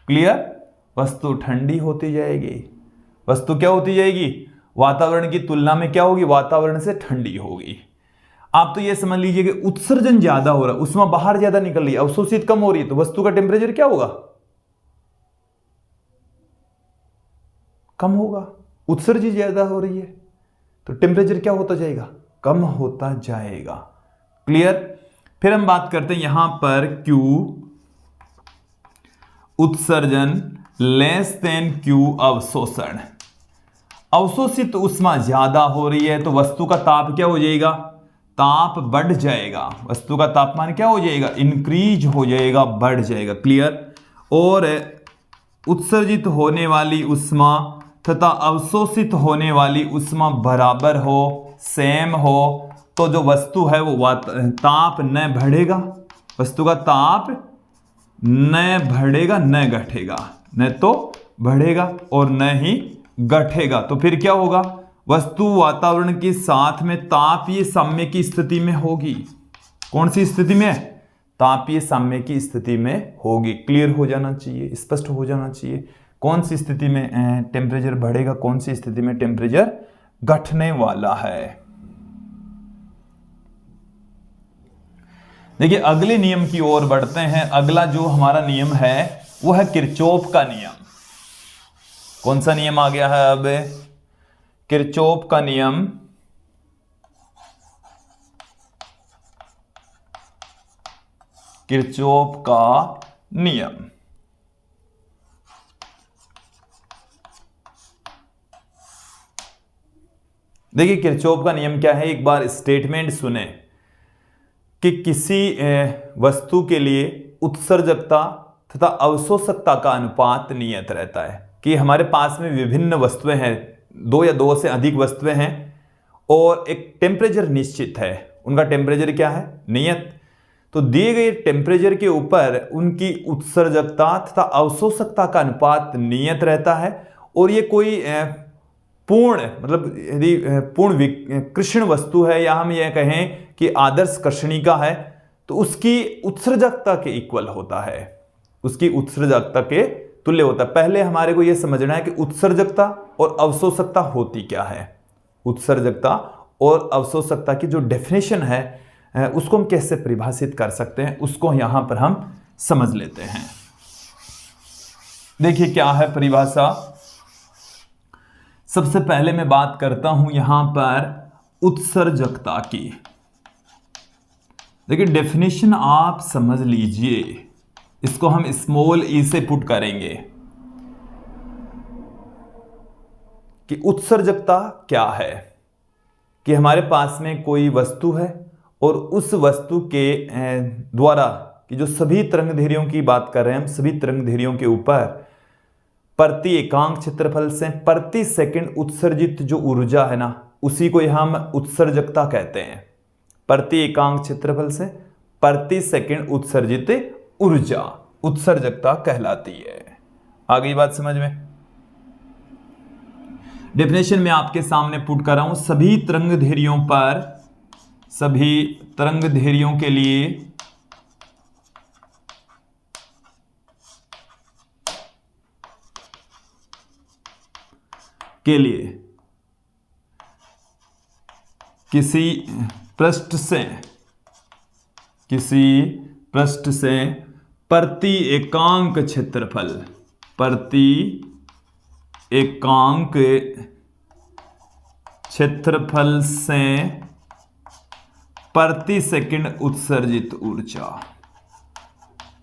A: क्लियर? वस्तु ठंडी होती जाएगी, वस्तु क्या होती जाएगी, वातावरण की तुलना में क्या होगी, वातावरण से ठंडी होगी। आप तो ये समझ लीजिए कि उत्सर्जन ज्यादा हो रहा है, ऊष्मा बाहर ज्यादा निकल रही है, अवशोषित कम हो रही है, तो वस्तु का टेम्परेचर क्या होगा, कम होगा। उत्सर्जित ज्यादा हो रही है तो टेम्परेचर क्या होता जाएगा, कम होता जाएगा। क्लियर? फिर हम बात करते हैं यहां पर Q उत्सर्जन लेस देन Q अवशोषण। अवशोषित ऊष्मा ज्यादा हो रही है तो वस्तु का ताप क्या हो जाएगा, ताप बढ़ जाएगा, वस्तु का तापमान क्या हो जाएगा, इंक्रीज हो जाएगा, बढ़ जाएगा। क्लियर? और उत्सर्जित होने वाली ऊष्मा तथा अवशोषित होने वाली ऊष्मा बराबर हो, सेम हो, तो जो वस्तु है वो ताप न बढ़ेगा, वस्तु का ताप न बढ़ेगा न घटेगा, न तो बढ़ेगा और न ही घटेगा। तो फिर क्या होगा, वस्तु वातावरण के साथ में तापीय साम्य की स्थिति में होगी। कौन सी स्थिति में? तापीय साम्य की स्थिति में होगी। क्लियर हो जाना चाहिए, स्पष्ट हो जाना चाहिए। कौन सी स्थिति में टेम्परेचर बढ़ेगा, कौन सी स्थिति में टेम्परेचर घटने वाला है। देखिए, अगले नियम की ओर बढ़ते हैं। अगला जो हमारा नियम है वो है किरचॉफ का नियम। कौन सा नियम आ गया है अब, किरचॉफ का नियम। किरचॉफ का नियम देखिए, किरचॉफ का नियम क्या है, एक बार स्टेटमेंट सुने कि किसी वस्तु के लिए उत्सर्जकता तथा अवशोषकता का अनुपात नियत रहता है। कि हमारे पास में विभिन्न वस्तुएं हैं, 2 या 2 से अधिक वस्तुएं हैं और एक टेम्परेचर निश्चित है, उनका टेम्परेचर क्या है, नियत। तो दिए गए टेम्परेचर के ऊपर उनकी उत्सर्जकता तथा अवशोषकता का अनुपात नियत रहता है। और ये कोई पूर्ण, मतलब यदि पूर्ण कृष्ण वस्तु है या हम यह कहें कि आदर्श कृष्णिका है, तो उसकी उत्सर्जकता के इक्वल होता है, उसकी उत्सर्जकता के तुल्य होता है। पहले हमारे को यह समझना है कि उत्सर्जकता और अवशोषकता होती क्या है। उत्सर्जकता और अवशोषकता की जो डेफिनेशन है उसको हम कैसे परिभाषित कर सकते हैं, उसको यहां पर हम समझ लेते हैं। देखिए क्या है परिभाषा। सबसे पहले मैं बात करता हूं यहां पर उत्सर्जकता की। देखिए डेफिनेशन आप समझ लीजिए, इसको हम स्मॉल ई से पुट करेंगे कि उत्सर्जकता क्या है। कि हमारे पास में कोई वस्तु है और उस वस्तु के द्वारा कि जो सभी तरंगदैर्घ्यों की बात कर रहे हैं हम, सभी तरंगदैर्घ्यों के ऊपर प्रति एकांक क्षेत्रफल से प्रति सेकंड उत्सर्जित जो ऊर्जा है ना, उसी को हम उत्सर्जकता कहते हैं। प्रति एकांक क्षेत्रफल से प्रति सेकंड उत्सर्जित ऊर्जा उत्सर्जकता कहलाती है। आ गई बात समझ में। डेफिनेशन में आपके सामने पुट कर रहा हूं, सभी तरंगदैर्घ्यों पर, सभी तरंगदैर्घ्यों के लिए किसी पृष्ठ से प्रति एकांक क्षेत्रफल, प्रति एकांक क्षेत्रफल से प्रति सेकंड उत्सर्जित ऊर्जा,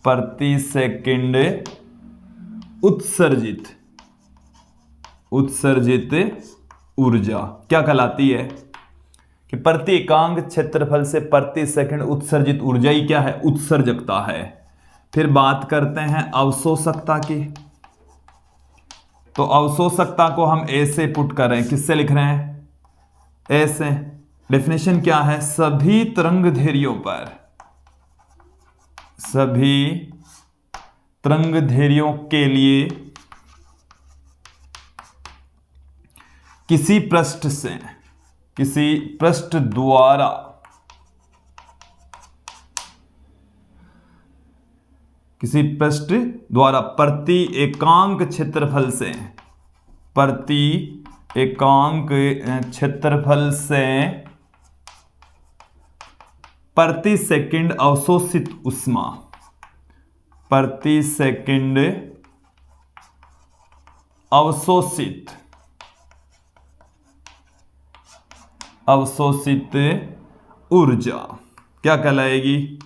A: प्रति सेकंड उत्सर्जित ऊर्जा क्या कहलाती है कि प्रति एकांक क्षेत्रफल से प्रति सेकंड उत्सर्जित ऊर्जा ही क्या है, उत्सर्जकता है। फिर बात करते हैं अवशोषकता की। तो अवशोषकता को हम ए से पुट कर रहे हैं, किससे लिख रहे हैं, ए से। डेफिनेशन क्या है, सभी तरंगदैर्घ्यों पर, सभी तरंगदैर्घ्यों के लिए किसी पृष्ठ से, किसी पृष्ठ द्वारा प्रति एकांक क्षेत्रफल से, प्रति एकांक क्षेत्रफल से प्रति सेकंड अवशोषित ऊष्मा, प्रति सेकंड अवशोषित ऊर्जा क्या कहलाएगी,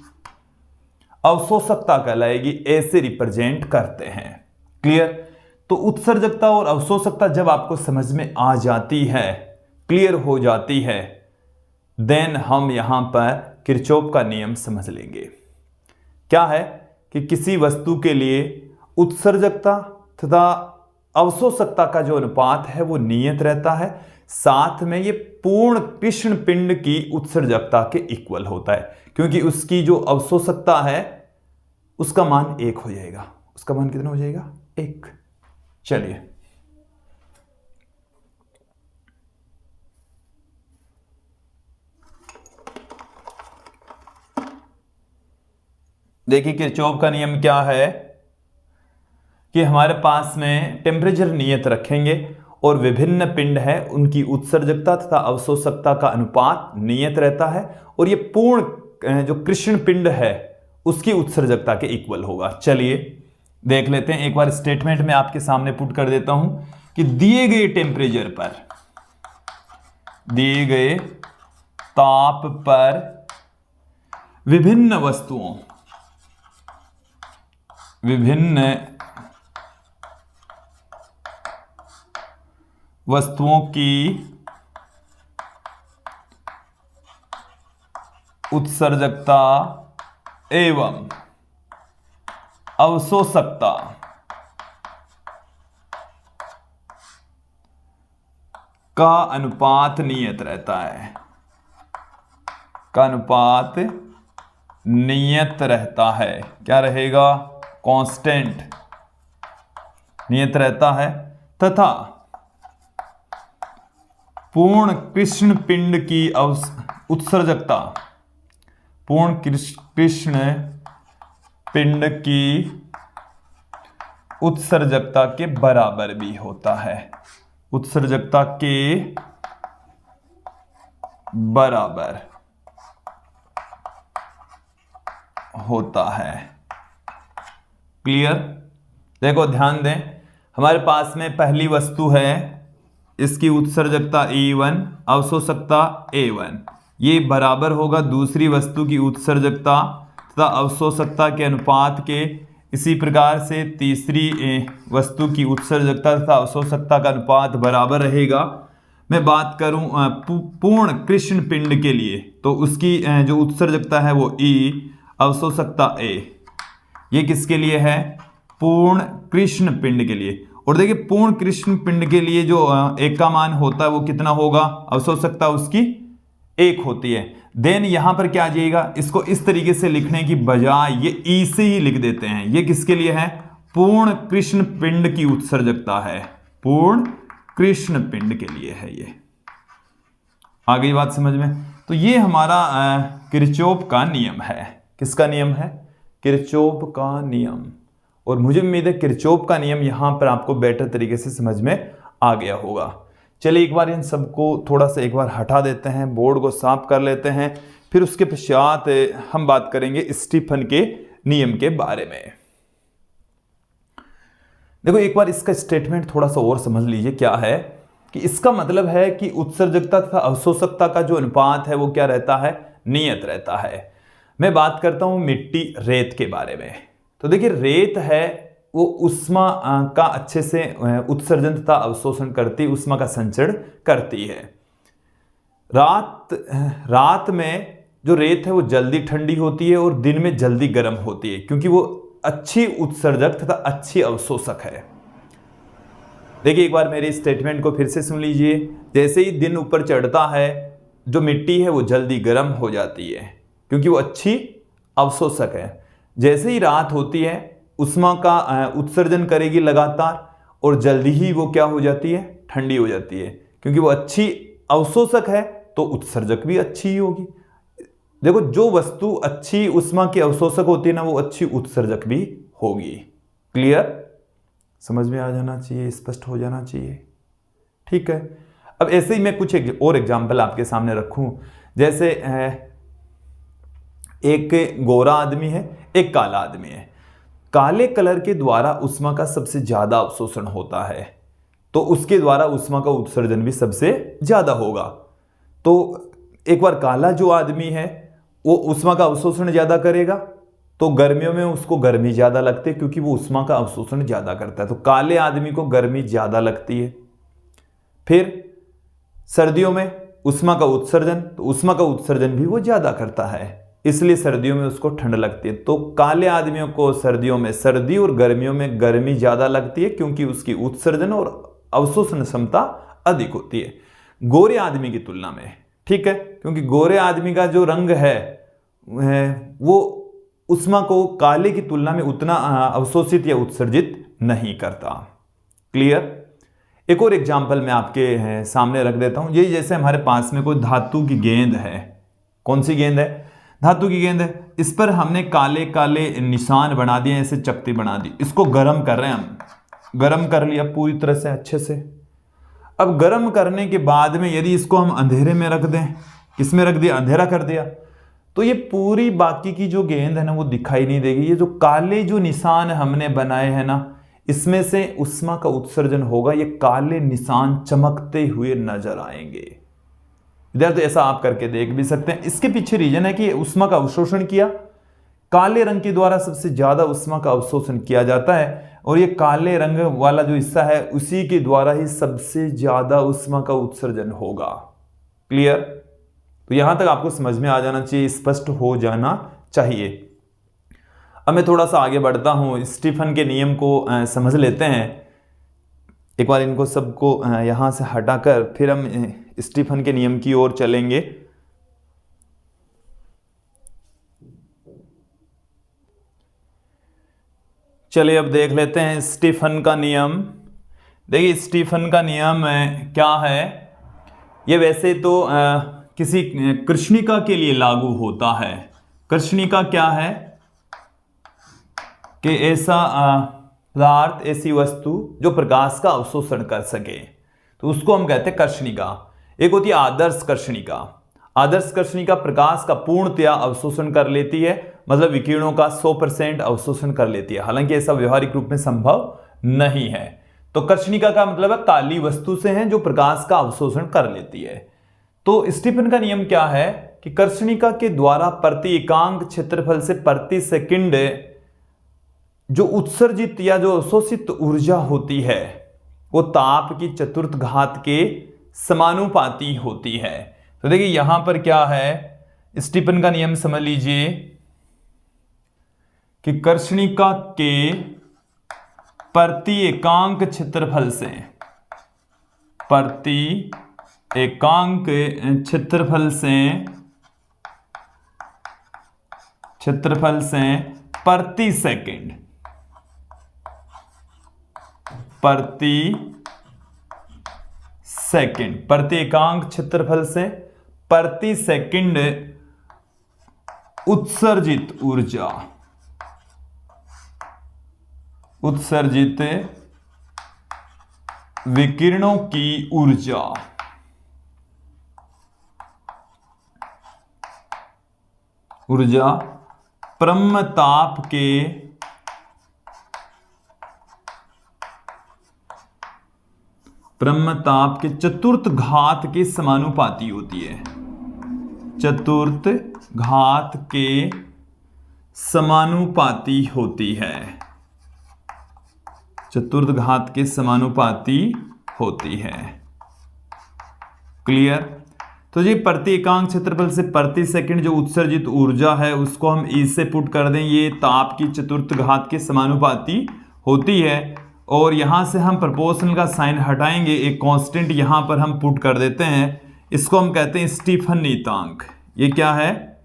A: अवशोषकता कहलाएगी। ऐसे रिप्रेजेंट करते हैं। क्लियर। तो उत्सर्जकता और अवशोषकता जब आपको समझ में आ जाती है, क्लियर हो जाती है, देन हम यहां पर किरचॉफ का नियम समझ लेंगे। क्या है कि किसी वस्तु के लिए उत्सर्जकता तथा अवशोषकता का जो अनुपात है वो नियत रहता है, साथ में ये पूर्ण कृष्ण पिंड की उत्सर्जकता के इक्वल होता है, क्योंकि उसकी जो अवशोषकता है उसका मान 1 हो जाएगा। उसका मान कितना हो जाएगा, 1। चलिए देखिए किरचॉफ का नियम क्या है कि हमारे पास में टेम्परेचर नियत रखेंगे और विभिन्न पिंड है उनकी उत्सर्जकता तथा अवशोषकता का अनुपात नियत रहता है, और ये पूर्ण जो कृष्ण पिंड है उसकी उत्सर्जकता के इक्वल होगा। चलिए देख लेते हैं, एक बार स्टेटमेंट में आपके सामने पुट कर देता हूं कि दिए गए टेम्परेचर पर, दिए गए ताप पर विभिन्न वस्तुओं की उत्सर्जकता एवं अवशोषकता का अनुपात नियत रहता है, का अनुपात नियत रहता है। क्या रहेगा, कांस्टेंट नियत रहता है, तथा पूर्ण कृष्ण पिंड की उत्सर्जकता, पूर्ण कृष्ण पिंड की उत्सर्जकता के बराबर भी होता है, उत्सर्जकता के बराबर। होता है। क्लियर? देखो ध्यान दें, हमारे पास में पहली वस्तु है, इसकी उत्सर्जकता E1, अवशोषकता A1, ये बराबर होगा दूसरी वस्तु की उत्सर्जकता तथा अवशोषकता के अनुपात के। इसी प्रकार से तीसरी वस्तु की उत्सर्जकता तथा अवशोषकता का अनुपात बराबर रहेगा। मैं बात करूं पूर्ण कृष्ण पिंड के लिए, तो उसकी जो उत्सर्जकता है वो E, अवशोषकता A। ये किसके लिए है? पूर्ण कृष्ण पिंड के लिए। और देखिए पूर्ण कृष्ण पिंड के लिए जो एक का मान होता है वो कितना होगा? अवशोषकता उसकी 1 होती है। देन यहां पर क्या आ जाएगा, इसको इस तरीके से लिखने की बजाय ये ई से ही लिख देते हैं। ये किसके लिए है? पूर्ण कृष्ण पिंड की उत्सर्जकता है, पूर्ण कृष्ण पिंड के लिए है ये। आ गई बात समझ में? तो ये हमारा किरचॉफ का नियम है। किसका नियम है? किरचॉफ का नियम। और मुझे उम्मीद है किरचॉफ का नियम यहां पर आपको बेटर तरीके से समझ में आ गया होगा। चलिए एक बार इन सबको थोड़ा सा एक बार हटा देते हैं, बोर्ड को साफ कर लेते हैं, फिर उसके पश्चात हम बात करेंगे स्टीफन के नियम के बारे में। देखो एक बार इसका स्टेटमेंट थोड़ा सा और समझ लीजिए क्या है कि इसका मतलब है कि उत्सर्जकता तथा अवशोषकता का जो अनुपात है वो क्या रहता है? नियत रहता है। मैं बात करता हूं मिट्टी रेत के बारे में। तो देखिए रेत है वो उष्मा का अच्छे से उत्सर्जन तथा अवशोषण करती, उष्मा का संचरण करती है। रात में जो रेत है वो जल्दी ठंडी होती है और दिन में जल्दी गर्म होती है, क्योंकि वो अच्छी उत्सर्जक तथा अच्छी अवशोषक है। देखिए एक बार मेरे स्टेटमेंट को फिर से सुन लीजिए। जैसे ही दिन ऊपर चढ़ता है जो मिट्टी है वो जल्दी गर्म हो जाती है, क्योंकि वो अच्छी अवशोषक है। जैसे ही रात होती है उष्मा का उत्सर्जन करेगी लगातार और जल्दी ही वो क्या हो जाती है? ठंडी हो जाती है, क्योंकि वो अच्छी अवशोषक है तो उत्सर्जक भी अच्छी ही होगी। देखो जो वस्तु अच्छी उष्मा की अवशोषक होती है ना, वो अच्छी उत्सर्जक भी होगी। क्लियर? समझ में आ जाना चाहिए, स्पष्ट हो जाना चाहिए। ठीक है, अब ऐसे ही मैं कुछ और एग्जाम्पल आपके सामने रखूं। जैसे एक गोरा आदमी है, एक काला आदमी है। काले कलर के द्वारा उष्मा का सबसे ज्यादा अवशोषण होता है, तो उसके द्वारा उष्मा का उत्सर्जन भी सबसे ज्यादा होगा। तो एक बार काला जो आदमी है वो उष्मा का अवशोषण ज्यादा करेगा, तो गर्मियों में उसको गर्मी ज्यादा लगती है, क्योंकि वो उष्मा का अवशोषण ज्यादा करता है। तो काले आदमी को गर्मी ज्यादा लगती है। फिर सर्दियों में उष्मा का उत्सर्जन, तो उष्मा का उत्सर्जन भी वो ज्यादा करता है, इसलिए सर्दियों में उसको ठंड लगती है। तो काले आदमियों को सर्दियों में सर्दी और गर्मियों में गर्मी ज्यादा लगती है, क्योंकि उसकी उत्सर्जन और अवशोषण क्षमता अधिक होती है गोरे आदमी की तुलना में। ठीक है, क्योंकि गोरे आदमी का जो रंग है वो उष्मा को काले की तुलना में उतना अवशोषित या उत्सर्जित नहीं करता। क्लियर? एक और एग्जाम्पल मैं आपके सामने रख देता हूं। ये जैसे हमारे पास में कोई धातु की गेंद है। कौन सी गेंद है? धातु की गेंद है। इस पर हमने काले काले निशान बना दिए, ऐसे चकती बना दी। इसको गर्म कर रहे हैं हम, गर्म कर लिया पूरी तरह से अच्छे से। अब गर्म करने के बाद में यदि इसको हम अंधेरे में रख दें, किसमें रख दिया? अंधेरा कर दिया, तो ये पूरी बाकी की जो गेंद है ना वो दिखाई नहीं देगी। ये जो काले जो निशान हमने बनाए हैं ना, इसमें से उष्मा का उत्सर्जन होगा। ये काले निशान चमकते हुए नजर आएंगे। विद्यार्थी ऐसा आप करके देख भी सकते हैं। इसके पीछे रीजन है कि उष्मा का अवशोषण किया, काले रंग के द्वारा सबसे ज्यादा उष्मा का अवशोषण किया जाता है, और ये काले रंग वाला जो हिस्सा है उसी के द्वारा ही सबसे ज्यादा उष्मा का उत्सर्जन होगा। क्लियर? तो यहां तक आपको समझ में आ जाना चाहिए, स्पष्ट हो जाना चाहिए। अब मैं थोड़ा सा आगे बढ़ता हूं, स्टीफन के नियम को समझ लेते हैं। एक बार इनको सबको यहां से हटाकर फिर हम स्टीफन के नियम की ओर चलेंगे। चलिए अब देख लेते हैं स्टीफन का नियम। देखिए स्टीफन का नियम क्या है? ये वैसे तो किसी कृष्णिका के लिए लागू होता है। कृष्णिका क्या है कि ऐसा पदार्थ, ऐसी वस्तु जो प्रकाश का अवशोषण कर सके, तो उसको हम कहते हैं कर्षणिका। एक होती है आदर्श कर्षणिका। आदर्श कर्षणिका प्रकाश का पूर्णतया अवशोषण कर लेती है मतलब विकिरणों का 100% अवशोषण कर लेती है। हालांकि ऐसा व्यवहारिक रूप में संभव नहीं है। तो कर्षणिका का मतलब है काली वस्तु से है जो प्रकाश का अवशोषण कर लेती है। तो स्टीफन का नियम क्या है कि कर्षणिका के द्वारा प्रति एकांक क्षेत्रफल से प्रति सेकंड जो उत्सर्जित या जो अवशोषित ऊर्जा होती है वो ताप की चतुर्थ घात के समानुपाती होती है। तो देखिए यहां पर क्या है, स्टीफन का नियम समझ लीजिए कि कर्षणिका के प्रति एकांक क्षेत्रफल से प्रति एकांक क्षेत्रफल से प्रति सेकंड प्रति एकांक क्षेत्रफल से प्रति सेकंड उत्सर्जित विकिरणों की ऊर्जा परमताप के चतुर्थ घात के समानुपाती होती है। चतुर्थ घात के समानुपाती होती है। चतुर्थ घात के समानुपाती होती है। क्लियर। तो जी प्रति एकांक क्षेत्रफल से प्रति सेकंड जो उत्सर्जित ऊर्जा है उसको हम इससे पुट कर दें, ये ताप की चतुर्थ घात के समानुपाती होती है। और यहां से हम प्रोपोर्शनल का साइन हटाएंगे, एक कांस्टेंट यहां पर हम पुट कर देते हैं, इसको हम कहते हैं स्टीफन नियतांक। ये क्या है?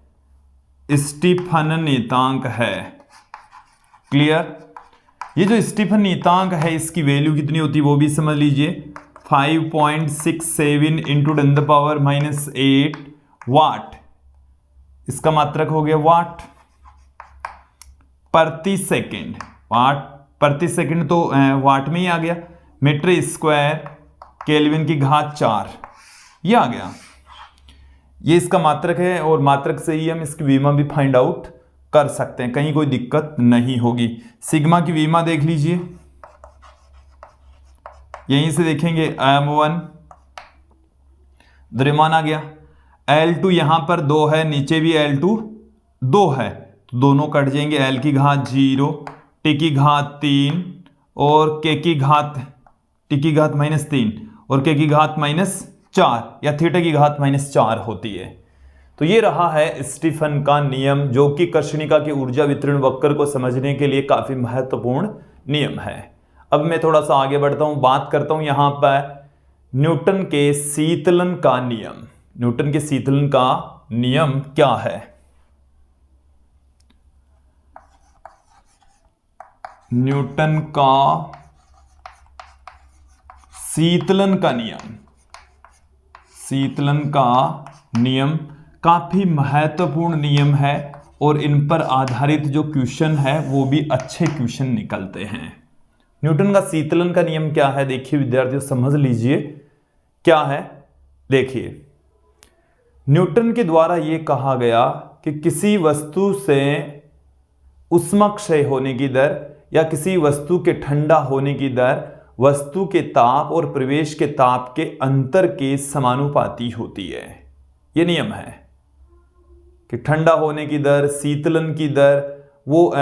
A: स्टीफन नियतांक है। क्लियर। ये जो स्टीफन नियतांक है इसकी वैल्यू कितनी होती है वो भी समझ लीजिए, 5.67 इंटू 10⁻⁻8 वाट। इसका मात्रक हो गया वाट प्रति सेकंड। वाट प्रति सेकंड तो वाट में ही आ गया। मीटर स्क्वायर केल्विन की घात 4 ये आ गया। ये इसका मात्रक है और मात्रक से ही हम इसकी विमा भी फाइंड आउट कर सकते हैं, कहीं कोई दिक्कत नहीं होगी। सिग्मा की विमा देख लीजिए, यहीं से देखेंगे m1 द्रव्यमान आ गया। L2 यहां पर 2 है, नीचे भी L2 2 है, तो दोनों कट जाएंगे। L की घात 0, T की घात 3 और K की घात T की घात -3 और K की घात -4 या थीटा की घात -4 होती है। तो ये रहा है स्टीफन का नियम, जो कि कर्षणिका के ऊर्जा वितरण वक्र को समझने के लिए काफी महत्वपूर्ण नियम है। अब मैं थोड़ा सा आगे बढ़ता हूं, बात करता हूं यहां पर न्यूटन के शीतलन का नियम। न्यूटन के शीतलन का नियम क्या है? न्यूटन का शीतलन का नियम। शीतलन का नियम काफी महत्वपूर्ण नियम है और इन पर आधारित जो क्वेश्चन है वो भी अच्छे क्वेश्चन निकलते हैं। न्यूटन का शीतलन का नियम क्या है? देखिए विद्यार्थियों समझ लीजिए क्या है। देखिए न्यूटन के द्वारा यह कहा गया कि किसी वस्तु से उष्मा क्षय होने की दर या किसी वस्तु के ठंडा होने की दर वस्तु के ताप और प्रवेश के ताप के अंतर के समानुपाती होती है। यह नियम है कि ठंडा होने की दर, शीतलन की दर वो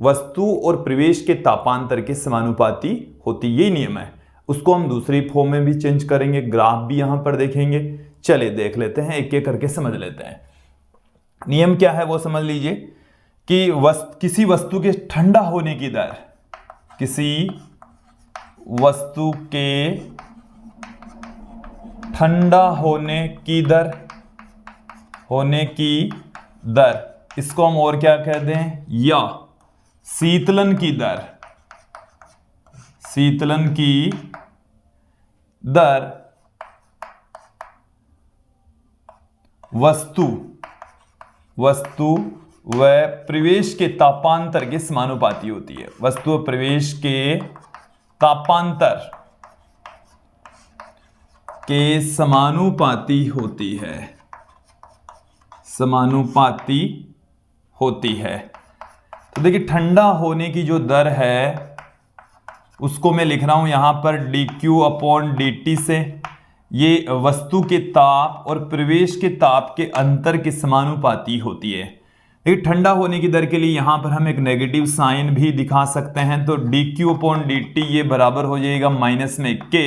A: वस्तु और प्रवेश के तापांतर के समानुपाती होती, यही नियम है। उसको हम दूसरी फॉर्म में भी चेंज करेंगे, ग्राफ भी यहां पर देखेंगे। चलिए देख लेते हैं, एक एक करके समझ लेते हैं। नियम क्या है वो समझ लीजिए कि किसी वस्तु के ठंडा होने की दर, किसी वस्तु के ठंडा होने की दर, इसको हम और क्या कहते हैं, या शीतलन की दर वस्तु व प्रवेश के तापांतर के समानुपाती होती है। वस्तु व प्रवेश के तापांतर के समानुपाती होती है। तो देखिए ठंडा होने की जो दर है उसको मैं लिख रहा हूं यहां पर dQ/dt से। ये वस्तु के ताप और प्रवेश के ताप के अंतर के समानुपाती होती है। देखिए ठंडा होने की दर के लिए यहां पर हम एक नेगेटिव साइन भी दिखा सकते हैं। तो dQ/dt ये बराबर हो जाएगा माइनस में K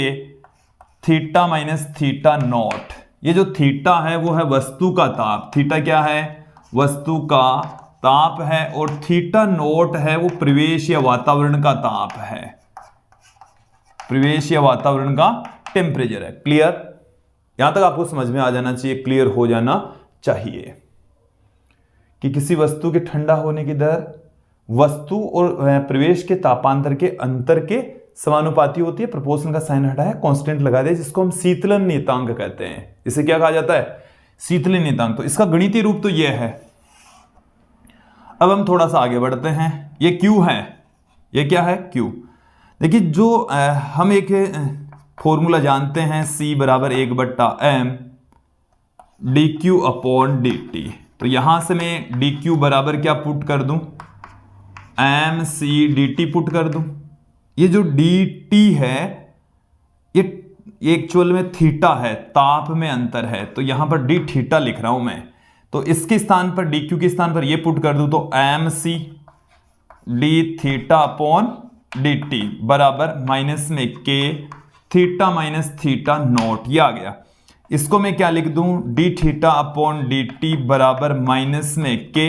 A: theta minus theta naught. ये जो थीटा है वो है वस्तु का ताप, थीटा क्या है, वस्तु का ताप है, और थीटा नॉट है वो प्रवेश या वातावरण का ताप है, प्रवेश या वातावरण का टेम्परेचर है। क्लियर? यहां तक आपको समझ में आ जाना चाहिए, क्लियर हो जाना चाहिए कि किसी वस्तु के ठंडा होने की दर वस्तु और प्रवेश के तापांतर के अंतर के समानुपाती होती है। प्रोपोर्शनल का साइन हटाया, कांस्टेंट लगा दिया, जिसको हम शीतलन नियतांक कहते हैं। इसे क्या कहा जाता है? शीतलन नियतांक। तो इसका गणितीय रूप तो यह है। अब हम थोड़ा सा आगे बढ़ते हैं। ये Q है, ये क्या है? Q। देखिए जो हम एक फॉर्मूला जानते हैं, C बराबर 1/m dQ/dt। तो यहां से मैं dQ बराबर क्या पुट कर दूं? mc dt पुट कर दूं। ये जो dt है ये एक्चुअल में थीटा है, ताप में अंतर है, तो यहां पर d थीटा लिख रहा हूं मैं। तो इसके स्थान पर dQ के स्थान पर ये पुट कर दूं तो mc d थीटा/dt बराबर माइनस में K theta minus theta naught. ये आ गया। इसको मैं क्या लिख दूं? d थीटा/dt बराबर माइनस में K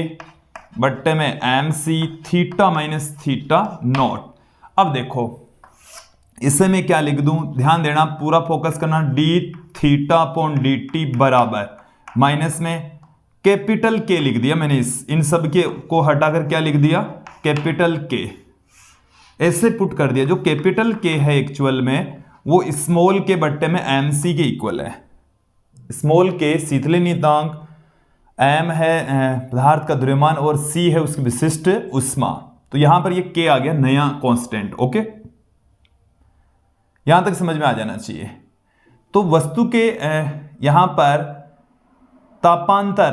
A: बट्टे में mc theta minus theta naught. अब देखो इसे मैं क्या लिख दूं? ध्यान देना, पूरा फोकस करना। d थीटा/dt बराबर माइनस में कैपिटल K लिख दिया मैंने। इन सब के को हटाकर क्या लिख दिया? Capital K। ऐसे पुट कर दिया। जो कैपिटल K है एक्चुअल में वो स्मॉल के बट्टे में mc के इक्वल है। स्मॉल K शीतलन नियतांक, m है पदार्थ का द्रव्यमान और c है उसकी विशिष्ट ऊष्मा। तो यहां पर ये K आ गया नया कांस्टेंट। ओके, यहां तक समझ में आ जाना चाहिए। तो वस्तु के यहां पर तापांतर,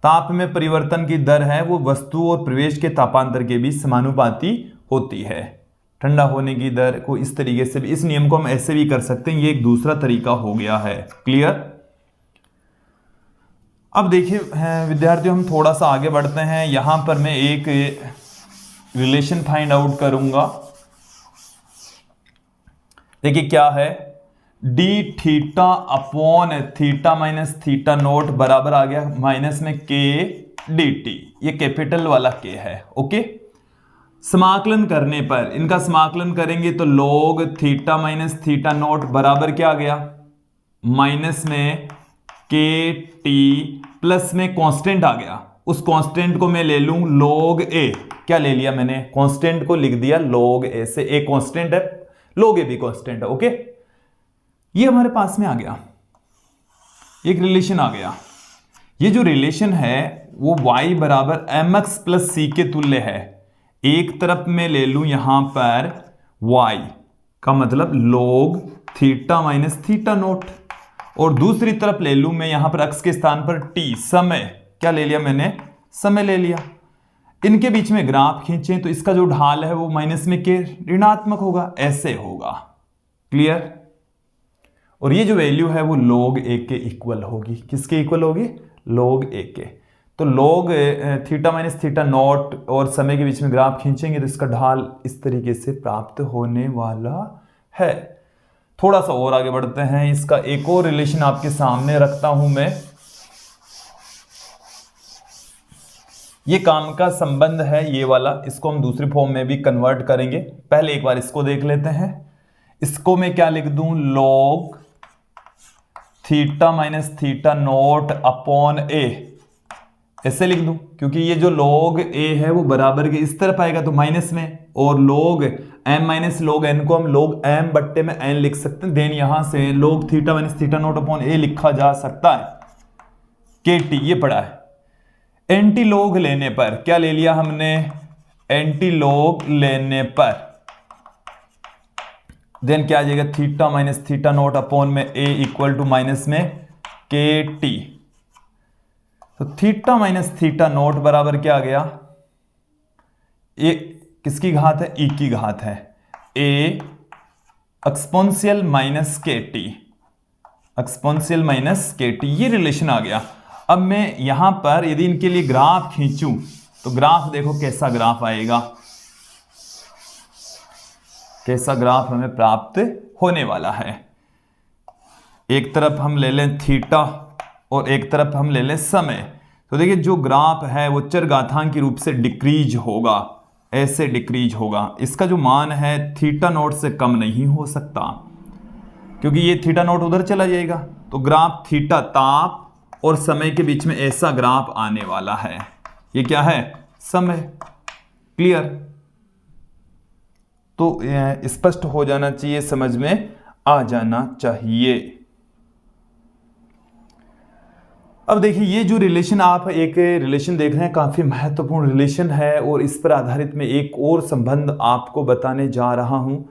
A: ताप में परिवर्तन की दर है वो वस्तु और प्रवेश के तापांतर के बीच समानुपाती होती है। ठंडा होने की दर को इस तरीके से भी, इस नियम को हम ऐसे भी कर सकते हैं। ये एक दूसरा तरीका हो गया है। क्लियर? अब देखिए विद्यार्थियों, हम थोड़ा सा आगे बढ़ते हैं। यहां पर मैं एक रिलेशन फाइंड आउट करूंगा। देखिए क्या है, d theta/ theta minus theta note बराबर आ गया माइनस में K dt। ये कैपिटल वाला K है। ओके, समाकलन करने पर, इनका समाकलन करेंगे तो log theta minus theta note बराबर क्या आ गया? माइनस में K T प्लस में कांस्टेंट आ गया। उस कांस्टेंट को मैं ले लूं log A। क्या ले लिया मैंने? कांस्टेंट को लिख दिया log A से। A कांस्टेंट है, log A भी कांस्टेंट है। ओके, ये हमारे पास में आ गया, एक रिलेशन आ गया। ये जो रिलेशन है वो y बराबर mx प्लस c के तुल्य है। एक तरफ में ले लूं यहां पर y का मतलब log theta minus theta note, और दूसरी तरफ ले लूं मैं यहां पर x के स्थान पर t, समय। क्या ले लिया मैंने? समय ले लिया। इनके बीच में ग्राफ खींचें तो इसका जो ढाल है वो माइनस में K ऋणात्मक होगा, ऐसे होगा। क्लियर? और ये जो वैल्यू है वो log A के इक्वल होगी। किसके इक्वल होगी? log A के। तो log theta minus theta naught और समय के बीच में ग्राफ खींचेंगे तो इसका ढाल इस तरीके से प्राप्त होने वाला है। थोड़ा सा और आगे बढ़ते हैं। इसका एक और रिलेशन आपके सामने रखता हूं मैं। ये काम का संबंध है ये वाला, इसको हम दूसरी फॉर्म में भी कन्वर्ट करेंगे। पहले एक बार इसको देख लेते हैं। इसको मैं क्या लिख दूं? log theta minus theta naught upon A, ऐसे लिख दूं, क्योंकि ये जो log A है वो बराबर के इस तरफ आएगा तो माइनस में, और log m minus log n को हम log m बट्टे में n लिख सकते हैं। देन यहां से log theta minus theta naught upon A लिखा जा सकता है KT। ये पड़ा है। एंटी लॉग लेने पर क्या ले लिया हमने? एंटी लॉग लेने पर देन क्या आ जाएगा? Theta minus theta naught upon में A इक्वल टू माइनस में KT। तो थीटा माइनस थीटा नॉट बराबर क्या आ गया, ए किसकी घात है, ई की घात है, ए एक्सपोनेंशियल माइनस के टी, एक्सपोनेंशियल माइनस के टी, ये रिलेशन आ गया। अब मैं यहां पर यदि इनके लिए ग्राफ खींचूं तो ग्राफ देखो कैसा ग्राफ आएगा, कैसा ग्राफ हमें प्राप्त होने वाला है। एक तरफ हम ले लें थीटा और एक तरफ हम ले लें समय, तो देखिए जो ग्राफ है वो चरघातांकी रूप से डिक्रीज होगा, ऐसे डिक्रीज होगा। इसका जो मान है थीटा नॉट से कम नहीं हो सकता, क्योंकि ये थीटा नॉट उधर चला जाएगा। तो ग्राफ थीटा ताप और समय के बीच में ऐसा ग्राफ आने वाला है। ये क्या है, समय। क्लियर? तो स्पष्ट हो जाना चाहिए, समझ में आ जाना चाहिए। अब देखिए ये जो रिलेशन आप एक रिलेशन देख रहे हैं, काफी महत्वपूर्ण रिलेशन है, और इस पर आधारित मैं एक और संबंध आपको बताने जा रहा हूं,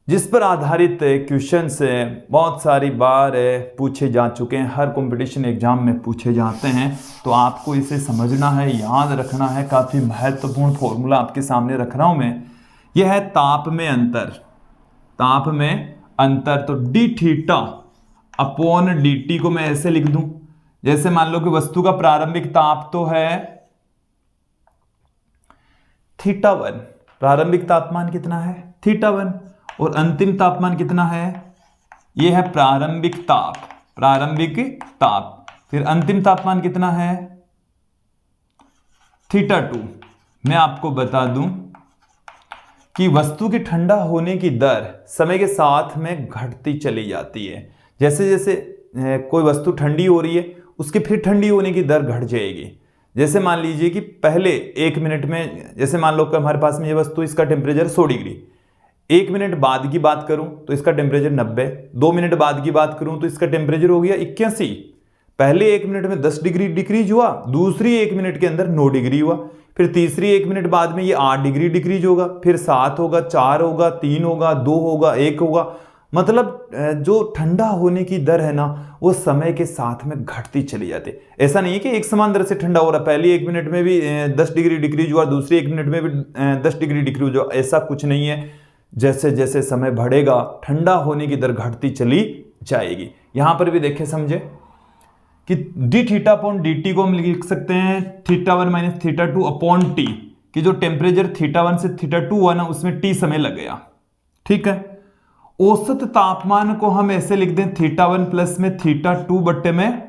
A: जिस पर आधारित क्वेश्चन से बहुत सारी बार पूछे जा चुके हैं, हर कंपटीशन एग्जाम में पूछे जाते हैं। तो आपको इसे समझना है, याद रखना है। काफी महत्वपूर्ण फॉर्मूला आपके सामने रख रहा हूं मैं। यह है ताप में अंतर, ताप में अंतर। तो D theta upon D T को मैं ऐसे लिख दूं, जैसे मान लो कि वस्तु का प्रारंभिक ताप तो है थीटा 1, प्रारंभिक तापमान कितना है थीटा 1, और अंतिम तापमान कितना है, यह है प्रारंभिक ताप, प्रारंभिक ताप। फिर अंतिम तापमान कितना है थीटा 2। मैं आपको बता दूं कि वस्तु के ठंडा होने की दर समय के साथ में घटती चली जाती है। जैसे जैसे कोई वस्तु ठंडी हो रही है, उसके फिर ठंडी होने की दर घट जाएगी। जैसे मान लीजिए कि पहले 1 मिनट में, जैसे मान लो कि हमारे पास में ये वस्तु, इसका टेम्परेचर 100 डिग्री, 1 मिनट बाद की बात करूं तो इसका टेम्परेचर 90, 2 मिनट बाद की बात करूं तो इसका टेम्परेचर हो गया 81। पहले 1 मिनट में 10 डिग्री डिक्रीज हुआ, दूसरी 1 मिनट के अंदर 9 डिग्री हुआ, फिर तीसरी 1 मिनट बाद में ये 8 डिग्री डिक्रीज होगा, फिर 7 होगा, 4 होगा, 3 होगा, 2 होगा, 1 होगा। मतलब जो ठंडा होने की दर है ना, वो समय के साथ में घटती चली जाती है। ऐसा नहीं है कि एक समान दर से ठंडा हो रहा है, पहली 1 मिनट में भी 10 डिग्री डिक्रीज हुआ, दूसरी 1 मिनट में भी 10 डिग्री डिक्रीज हुआ, ऐसा कुछ नहीं है। जैसे जैसे समय बढ़ेगा ठंडा होने की दर घटती चली जाएगी। यहां पर भी देखें, समझे कि D theta upon D T को हम लिख सकते हैं theta 1 minus theta 2 upon T, कि जो टेम्परेचर थीटा 1 से थीटा 2 हुआ ना, उसमें टी समय लग गया। ठीक है। औसत तापमान को हम ऐसे लिख दें थीटा 1 प्लस में थीटा 2 बट्टे में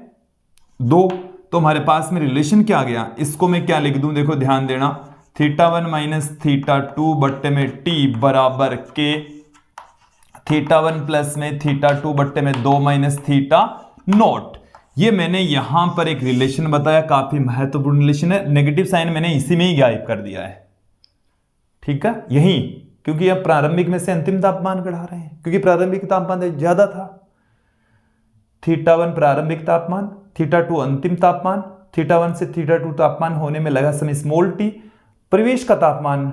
A: 2। तो हमारे पास में रिलेशन क्या आ गया, इसको मैं क्या लिख दूं, देखो ध्यान देना, थीटा 1 माइनस थीटा 2 बट्टे में टी बराबर के थीटा 1 प्लस में थीटा 2 बट्टे में 2 माइनस थीटा नॉट। ये मैंने यहां पर एक रिलेशन बताया, काफी महत्वपूर्ण रिलेशन है। नेगेटिव साइन मैंने इसी में ही गायब कर दिया है। ठीक है, यही, क्योंकि अब प्रारंभिक में से अंतिम तापमान बढ़ा रहे हैं, क्योंकि प्रारंभिक तापमान ज्यादा था। थीटा 1 प्रारंभिक तापमान, थीटा 2 अंतिम तापमान, थीटा 1 से थीटा 2 तापमान होने में लगा समय स्मॉल टी, परिवेश का तापमान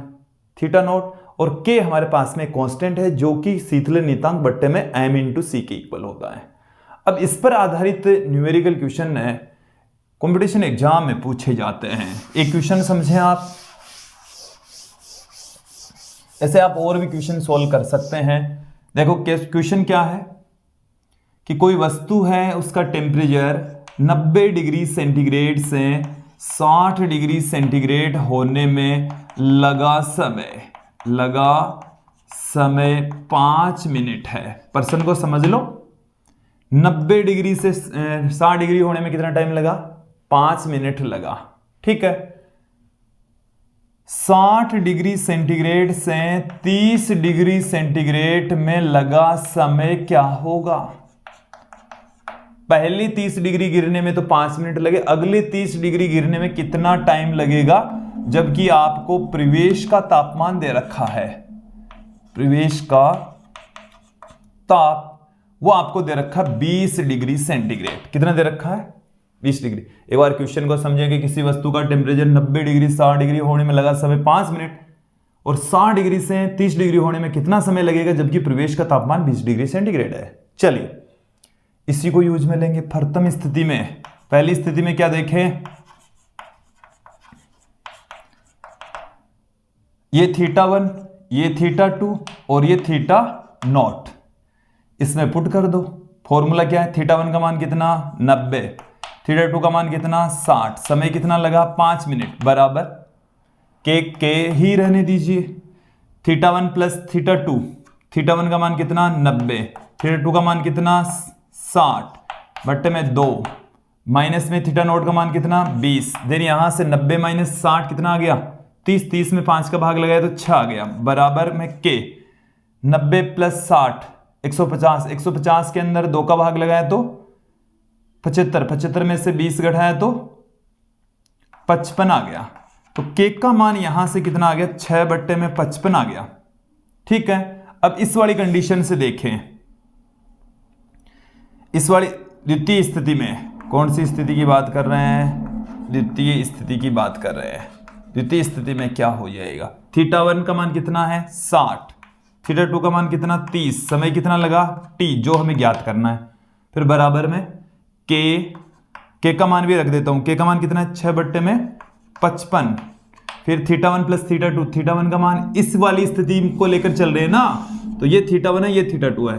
A: थीटा नॉट, और के हमारे पास में कांस्टेंट है जो कि शीतलन नियतांक बट्टे में m इंटू सी के इक्वल होता है। अब इस पर आधारित न्यूमेरिकल क्वेश्चन कंपटीशन एग्जाम में पूछे जाते हैं। एक क्वेश्चन समझें आप, ऐसे आप और भी क्वेश्चन सॉल्व कर सकते हैं। देखो क्वेश्चन क्या है कि कोई वस्तु है, उसका टेम्परेचर 90 डिग्री सेंटीग्रेड से 60 डिग्री सेंटीग्रेड होने में लगा समय 5 मिनट है। प्रश्न को समझ लो, 90 डिग्री से 60 डिग्री होने में कितना टाइम लगा, 5 मिनट लगा। ठीक है। 60 डिग्री सेंटीग्रेड से 30 डिग्री सेंटीग्रेड में लगा समय क्या होगा। पहली 30 डिग्री गिरने में तो 5 मिनट लगे, अगले 30 डिग्री गिरने में कितना टाइम लगेगा, जबकि आपको परिवेश का तापमान दे रखा है, परिवेश का ताप वो आपको दे रखा 20 डिग्री सेंटीग्रेड। कितना दे रखा है, 20 डिग्री। एक बार क्वेश्चन को समझेंगे, किसी वस्तु का टेम्परेचर 90 डिग्री 60 डिग्री होने में लगा समय 5 मिनट, और 60 डिग्री से 30 डिग्री होने में कितना समय लगेगा, जबकि प्रवेश का तापमान 20 डिग्री सेंटीग्रेड है। चलिए इसी को यूज में लेंगे प्रथम स्थिति में। पहली स्थिति में क्या देखें, ये θ1, ये θ2 और ये θ0 इसमें पुट कर दो। फॉर्मूला क्या है, θ1 का मान कितना 90, θ2 का मान कितना 60, समय कितना लगा 5 मिनट, बराबर के ही रहने दीजिए। θ1 प्लस θ2, θ1 का मान कितना 90, θ2 का मान कितना 60 बट्टे में 2, माइनस में θ0 का मान कितना 20। देन यहां से 90 माइनस 60 कितना आ गया 30, 30 में 5 का भाग लगाया तो 6 आ गया, बराबर में के 90 प्लस 60 150, 150 के अंदर 2 का भाग लगाया तो 75, 75 में से 20 घटाया तो 55 आ गया। तो के का मान यहां से कितना आ गया 6 बट्टे में 55 आ गया। ठीक है, अब इस वाली कंडीशन से देखें, इस वाली द्वितीय स्थिति में कौन सी स्थिति की बात कर रहे हैं, द्वितीय स्थिति की बात कर रहे हैं। द्वितीय स्थिति में क्या हो जाएगा, θ1 का मान कितना है 60, θ2 का मान कितना 30, समय कितना लगा t जो हमें ज्ञात करना है, फिर बराबर में के का मान भी रख देता हूं, के का मान कितना है 6 बट्टे में 55, फिर θ1 प्लस θ2, θ1 का मान इस वाली स्थिति को लेकर चल रहे हैं ना, तो ये θ1 है ये θ2 है,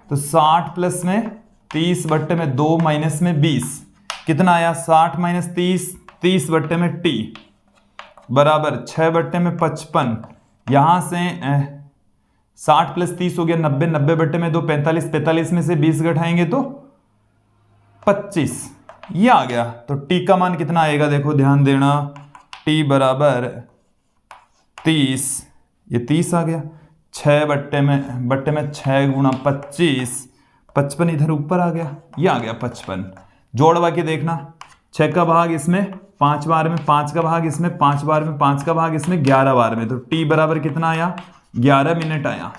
A: तो 60 प्लस में 30 बट्टे में 2 माइनस में 20 कितना आया 60 माइनस 30, 30 बट्टे में t बराबर 6 बट्टे में 55, यहां से 60 प्लस 30 हो गया 90, 90 बट्टे में 2 45, 45 में से 20 घटाएंगे तो 25, ये आ गया। तो t का मान कितना आएगा, देखो ध्यान देना, t बराबर 30, ये 30 आ गया, 6 बट्टे में 6 गुणा 25, 55 इधर ऊपर आ गया, ये आ गया 55। जोड़वा के देखना, 6 का भाग इसमें 5 बार में, 5 का भाग इसमें 5 बार में, 5 का भाग इसमें 11 बार में, तो t बराबर कितना आया 11 मिनट आया।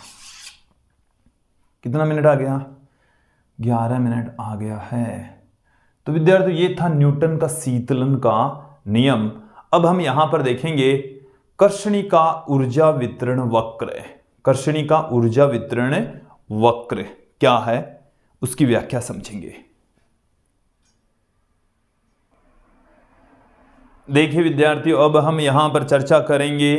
A: कितना मिनट आ गया 11 मिनट आ गया है। तो विद्यार्थी ये था न्यूटन का शीतलन का नियम। अब हम यहां पर देखेंगे कर्षणिका ऊर्जा वितरण वक्र। कर्षणिका ऊर्जा वितरण वक्र क्या है उसकी व्याख्या समझेंगे। देखिए विद्यार्थियों, अब हम यहां पर चर्चा करेंगे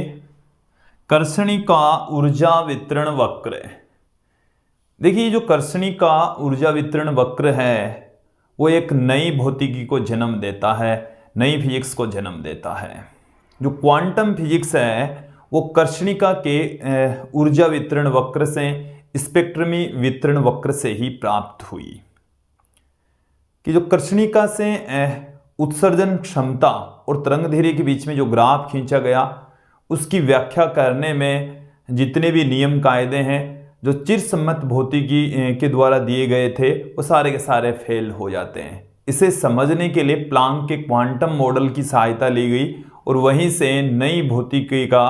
A: कर्षणिका ऊर्जा वितरण वक्र। देखिए जो कर्षणिका ऊर्जा वितरण वक्र है वो एक नई भौतिकी को जन्म देता है, नई फिजिक्स को जन्म देता है। जो क्वांटम फिजिक्स है वो कर्षणिका के ऊर्जा वितरण वक्र से, स्पेक्ट्रमी वितरण वक्र से ही प्राप्त हुई। कि जो कर्षणिका से उत्सर्जन क्षमता और तरंगदैर्घ्य के बीच में जो ग्राफ खींचा गया उसकी व्याख्या करने में जितने भी नियम कायदे हैं जो चिरसम्मत भौतिकी के द्वारा दिए गए थे वो सारे के सारे फेल हो जाते हैं। इसे समझने के लिए प्लांक के क्वांटम मॉडल की सहायता ली गई और वहीं से नई भौतिकी का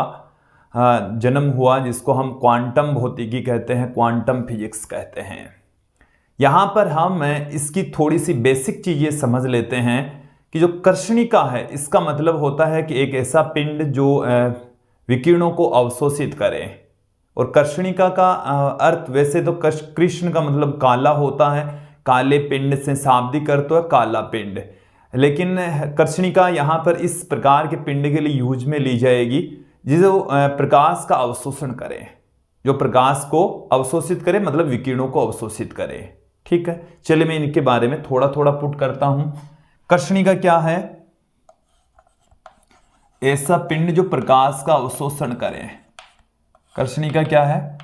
A: जन्म हुआ जिसको हम क्वांटम भौतिकी कहते हैं, क्वांटम फिजिक्स कहते हैं। यहाँ पर हम इसकी थोड़ी सी बेसिक चीज़ें समझ लेते हैं कि जो कर्षणिका है इसका मतलब होता है कि एक ऐसा पिंड जो विकिरणों को अवशोषित करे। और कर्षणिका का अर्थ वैसे तो कृष्ण का मतलब काला होता है, काले पिंड से शाब्दिक अर्थ है काला पिंड, लेकिन कर्षणिका यहाँ पर इस प्रकार के पिंड के लिए यूज में ली जाएगी जिसे प्रकाश का अवशोषण करे, जो प्रकाश को अवशोषित करे मतलब विकिरणों को अवशोषित करे। ठीक है, चलिए मैं इनके बारे में थोड़ा थोड़ा पुट करता हूं। कर्षणिका क्या है, ऐसा पिंड जो प्रकाश का अवशोषण करे। कर्षणिका क्या है,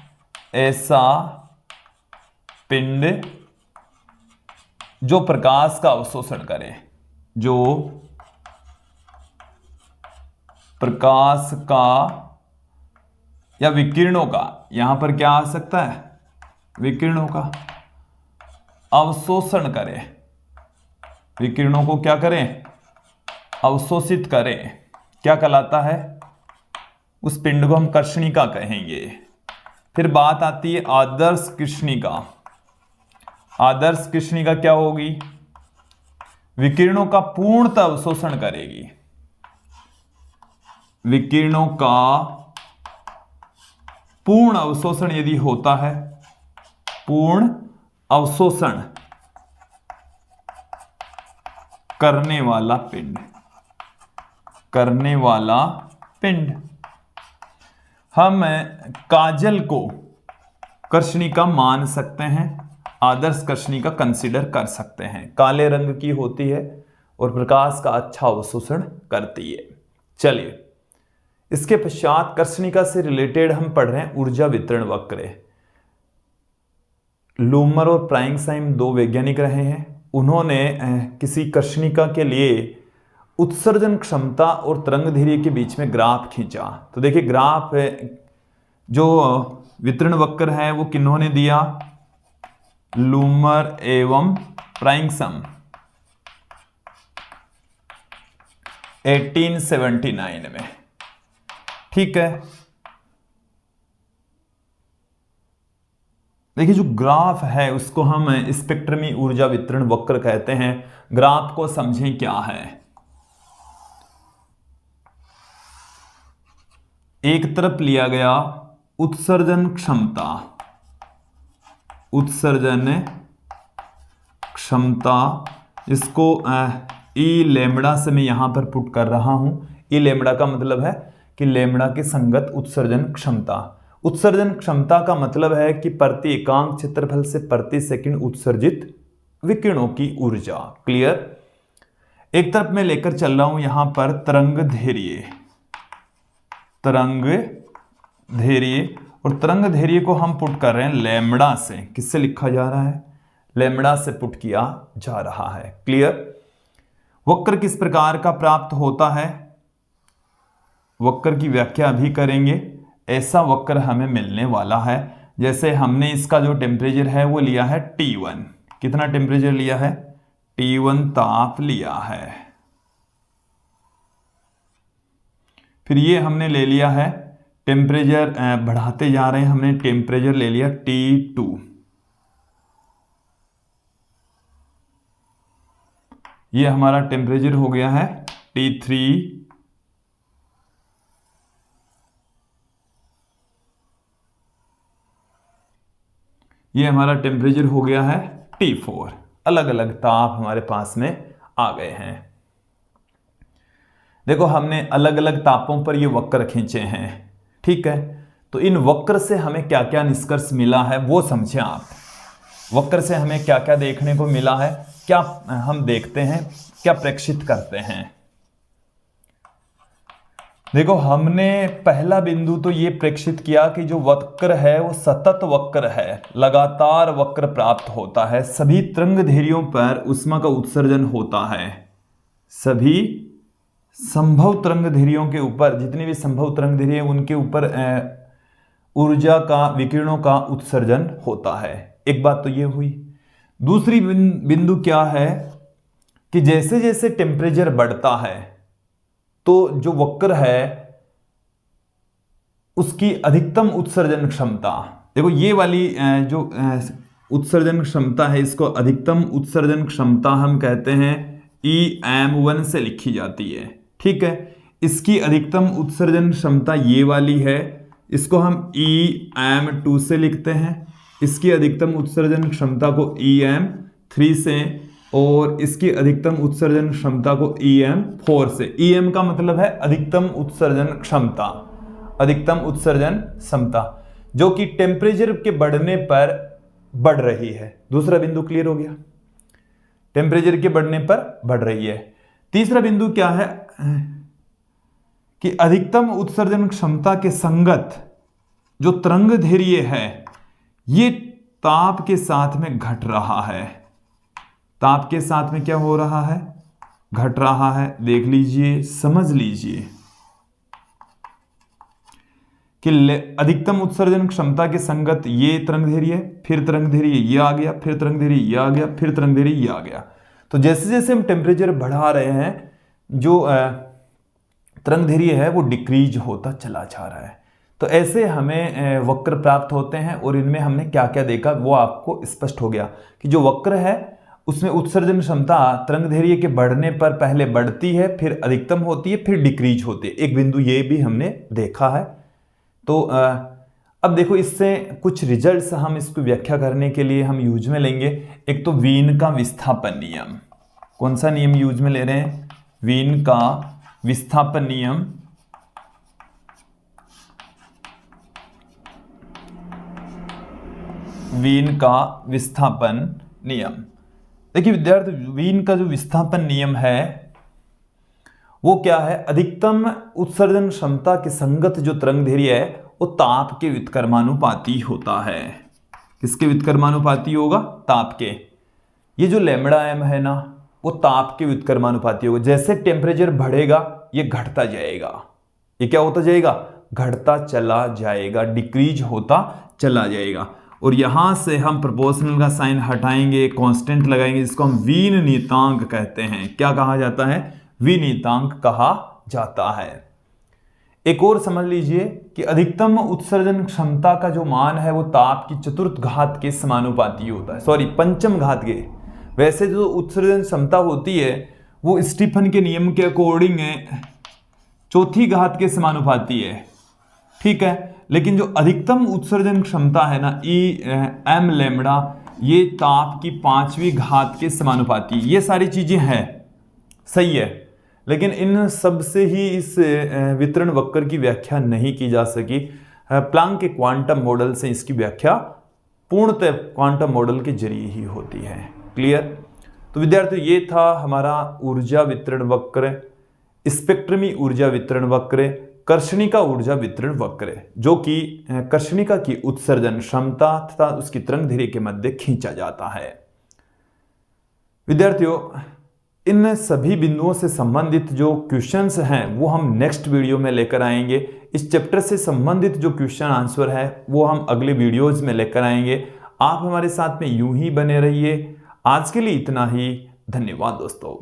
A: ऐसा पिंड जो प्रकाश का अवशोषण करे, जो प्रकाश का या विकिरणों का, यहां पर क्या आ सकता है, विकिरणों का अवशोषण करें, विकिरणों को क्या करें, अवशोषित करें, क्या कहलाता है, उस पिंड को हम कर्षणिका कहेंगे। फिर बात आती है आदर्श कृष्णिका। आदर्श कृष्णिका क्या होगी, विकिरणों का पूर्णतः अवशोषण करेगी, विकिरणों का पूर्ण अवशोषण यदि होता है, पूर्ण अवशोषण करने वाला पिंड, करने वाला पिंड। हम काजल को कर्षणिका मान सकते हैं, आदर्श कर्षणिका कंसीडर कर सकते हैं। काले रंग की होती है और प्रकाश का अच्छा अवशोषण करती है। चलिए, इसके पश्चात कर्षणिका से रिलेटेड हम पढ़ रहे हैं ऊर्जा वितरण वक्र। लूमर और प्राइंगसाइम दो वैज्ञानिक रहे हैं। उन्होंने किसी कर्षणिका के लिए उत्सर्जन क्षमता और तरंगदैर्घ्य के बीच में ग्राफ खींचा। तो देखिए, ग्राफ जो वितरण वक्र है वो किन्होंने दिया? लूमर एवं प्राइंगसम 1879 में। ठीक है, देखिए जो ग्राफ है उसको हम स्पेक्ट्रमी ऊर्जा वितरण वक्र कहते हैं। ग्राफ को समझें क्या है। एक तरफ लिया गया उत्सर्जन क्षमता, उत्सर्जन क्षमता, इसको ई लेमड़ा से मैं यहां पर पुट कर रहा हूं। ई लेमड़ा का मतलब है कि लेमड़ा के संगत उत्सर्जन क्षमता। उत्सर्जन क्षमता का मतलब है कि प्रति एकांक क्षेत्रफल से प्रति सेकंड उत्सर्जित विकिरणों की ऊर्जा। क्लियर? एक तरफ मैं लेकर चल रहा हूं यहां पर तरंगदैर्घ्य, तरंगदैर्घ्य, और तरंगदैर्घ्य को हम पुट कर रहे हैं लैम्बडा से। किससे लिखा जा रहा है? लैम्बडा से पुट किया जा रहा है। क्लियर? वक्र किस प्रकार का प्राप्त होता है, वक्र की व्याख्या भी करेंगे। ऐसा वक्र हमें मिलने वाला है, जैसे हमने इसका जो टेम्परेचर है वो लिया है T1। कितना टेम्परेचर लिया है? T1 ताप लिया है। फिर ये हमने ले लिया है टेम्परेचर, बढ़ाते जा रहे हैं, हमने टेम्परेचर ले लिया T2। ये हमारा टेम्परेचर हो गया है T3। ये हमारा टेम्परेचर हो गया है T4। अलग अलग ताप हमारे पास में आ गए हैं। देखो, हमने अलग अलग तापों पर ये वक्र खींचे हैं। ठीक है, तो इन वक्र से हमें क्या क्या निष्कर्ष मिला है वो समझें आप। वक्र से हमें क्या क्या देखने को मिला है, क्या हम देखते हैं, क्या प्रेक्षित करते हैं। देखो, हमने पहला बिंदु तो ये प्रेक्षित किया कि जो वक्र है वो सतत वक्र है, लगातार वक्र प्राप्त होता है। सभी तरंगदैर्घ्यों पर ऊष्मा का उत्सर्जन होता है। सभी संभव तरंगदैर्घ्यों के ऊपर, जितनी भी संभव तरंगदैर्घ्य उनके ऊपर ऊर्जा का, विकिरणों का उत्सर्जन होता है। एक बात तो ये हुई। दूसरी बिंदु क्या है कि जैसे जैसे टेम्परेचर बढ़ता है तो जो वक्र है उसकी अधिकतम उत्सर्जन क्षमता, देखो ये वाली जो उत्सर्जन क्षमता है, इसको अधिकतम उत्सर्जन क्षमता हम कहते हैं EM1 से लिखी जाती है। ठीक है, इसकी अधिकतम उत्सर्जन क्षमता ये वाली है, इसको हम EM2 से लिखते हैं। इसकी अधिकतम उत्सर्जन क्षमता को EM3 से, और इसकी अधिकतम उत्सर्जन क्षमता को EM4 से। EM का मतलब है अधिकतम उत्सर्जन क्षमता, अधिकतम उत्सर्जन क्षमता, जो कि टेम्परेचर के बढ़ने पर बढ़ रही है। दूसरा बिंदु क्लियर हो गया, टेम्परेचर के बढ़ने पर बढ़ रही है। तीसरा बिंदु क्या है कि अधिकतम उत्सर्जन क्षमता के संगत जो तरंगदैर्घ्य है ये ताप के साथ में घट रहा है। ताप के साथ में क्या हो रहा है? घट रहा है। देख लीजिए, समझ लीजिए कि अधिकतम उत्सर्जन क्षमता के संगत ये तरंगदैर्घ्य, फिर तरंगदैर्घ्य ये आ गया, फिर तरंगदैर्घ्य ये आ गया, फिर तरंगदैर्घ्य ये आ गया। तो जैसे जैसे हम टेम्परेचर बढ़ा रहे हैं, जो तरंगदैर्घ्य है वो डिक्रीज होता चला जा रहा है। तो ऐसे हमें वक्र प्राप्त होते हैं, और इनमें हमने क्या क्या देखा वो आपको स्पष्ट हो गया कि जो वक्र है उसमें उत्सर्जन क्षमता तरंगदैर्घ्य के बढ़ने पर पहले बढ़ती है, फिर अधिकतम होती है, फिर डिक्रीज होती है। एक बिंदु ये भी हमने देखा है। तो अब देखो, इससे कुछ रिजल्ट्स हम इसको व्याख्या करने के लिए हम यूज में लेंगे। एक तो वीन का विस्थापन नियम। कौन सा नियम यूज में ले रहे हैं? वीन का विस्थापन नियम। वीन का विस्थापन नियम। देखिए विद्यार्थी, वीन का जो विस्थापन नियम है वो क्या है? अधिकतम उत्सर्जन क्षमता के संगत जो तरंगदैर्घ्य है वो ताप के व्युत्क्रमानुपाती होता है। किसके व्युत्क्रमानुपाती होगा? ताप के। ये जो लैम्बडा एम है ना, वो ताप के व्युत्क्रमानुपाती होगा। जैसे टेम्परेचर बढ़ेगा ये घटता जाएगा। ये क्या होता जाएगा? घटता चला जाएगा, डिक्रीज होता चला जाएगा। और यहां से हम प्रोपोर्शनल का साइन हटाएंगे, कांस्टेंट लगाएंगे, जिसको हम वीन नियतांक कहते हैं। क्या कहा जाता है? वीन नियतांक कहा जाता है। एक और समझ लीजिए कि अधिकतम उत्सर्जन क्षमता का जो मान है वो ताप की चतुर्थ घात के समानुपाती होता है, सॉरी पंचम घात के। वैसे जो उत्सर्जन क्षमता होती है वो स्टीफन के नियम के अकॉर्डिंग चौथी घात के समानुपाती है, ठीक है। लेकिन जो अधिकतम उत्सर्जन क्षमता है ना, एम लैम्बडा, ये ताप की पांचवी घात के समानुपाती। ये सारी चीजें हैं, सही है, लेकिन इन सब से ही इस वितरण वक्र की व्याख्या नहीं की जा सकी। प्लांक के क्वांटम मॉडल से इसकी व्याख्या पूर्णतः क्वांटम मॉडल के जरिए ही होती है। क्लियर? तो विद्यार्थियों, ये था हमारा ऊर्जा वितरण वक्र, स्पेक्ट्रमी ऊर्जा वितरण वक्र, कर्षणिका ऊर्जा वितरण वक्र, जो कि कर्षणिका की उत्सर्जन क्षमता तथा उसकी तरंगदैर्घ्य के मध्य खींचा जाता है। विद्यार्थियों, इन सभी बिंदुओं से संबंधित जो क्वेश्चंस हैं वो हम नेक्स्ट वीडियो में लेकर आएंगे। इस चैप्टर से संबंधित जो क्वेश्चन आंसर है वो हम अगले वीडियोज में लेकर आएंगे। आप हमारे साथ में यूं ही बने रहिए। आज के लिए इतना ही। धन्यवाद दोस्तों।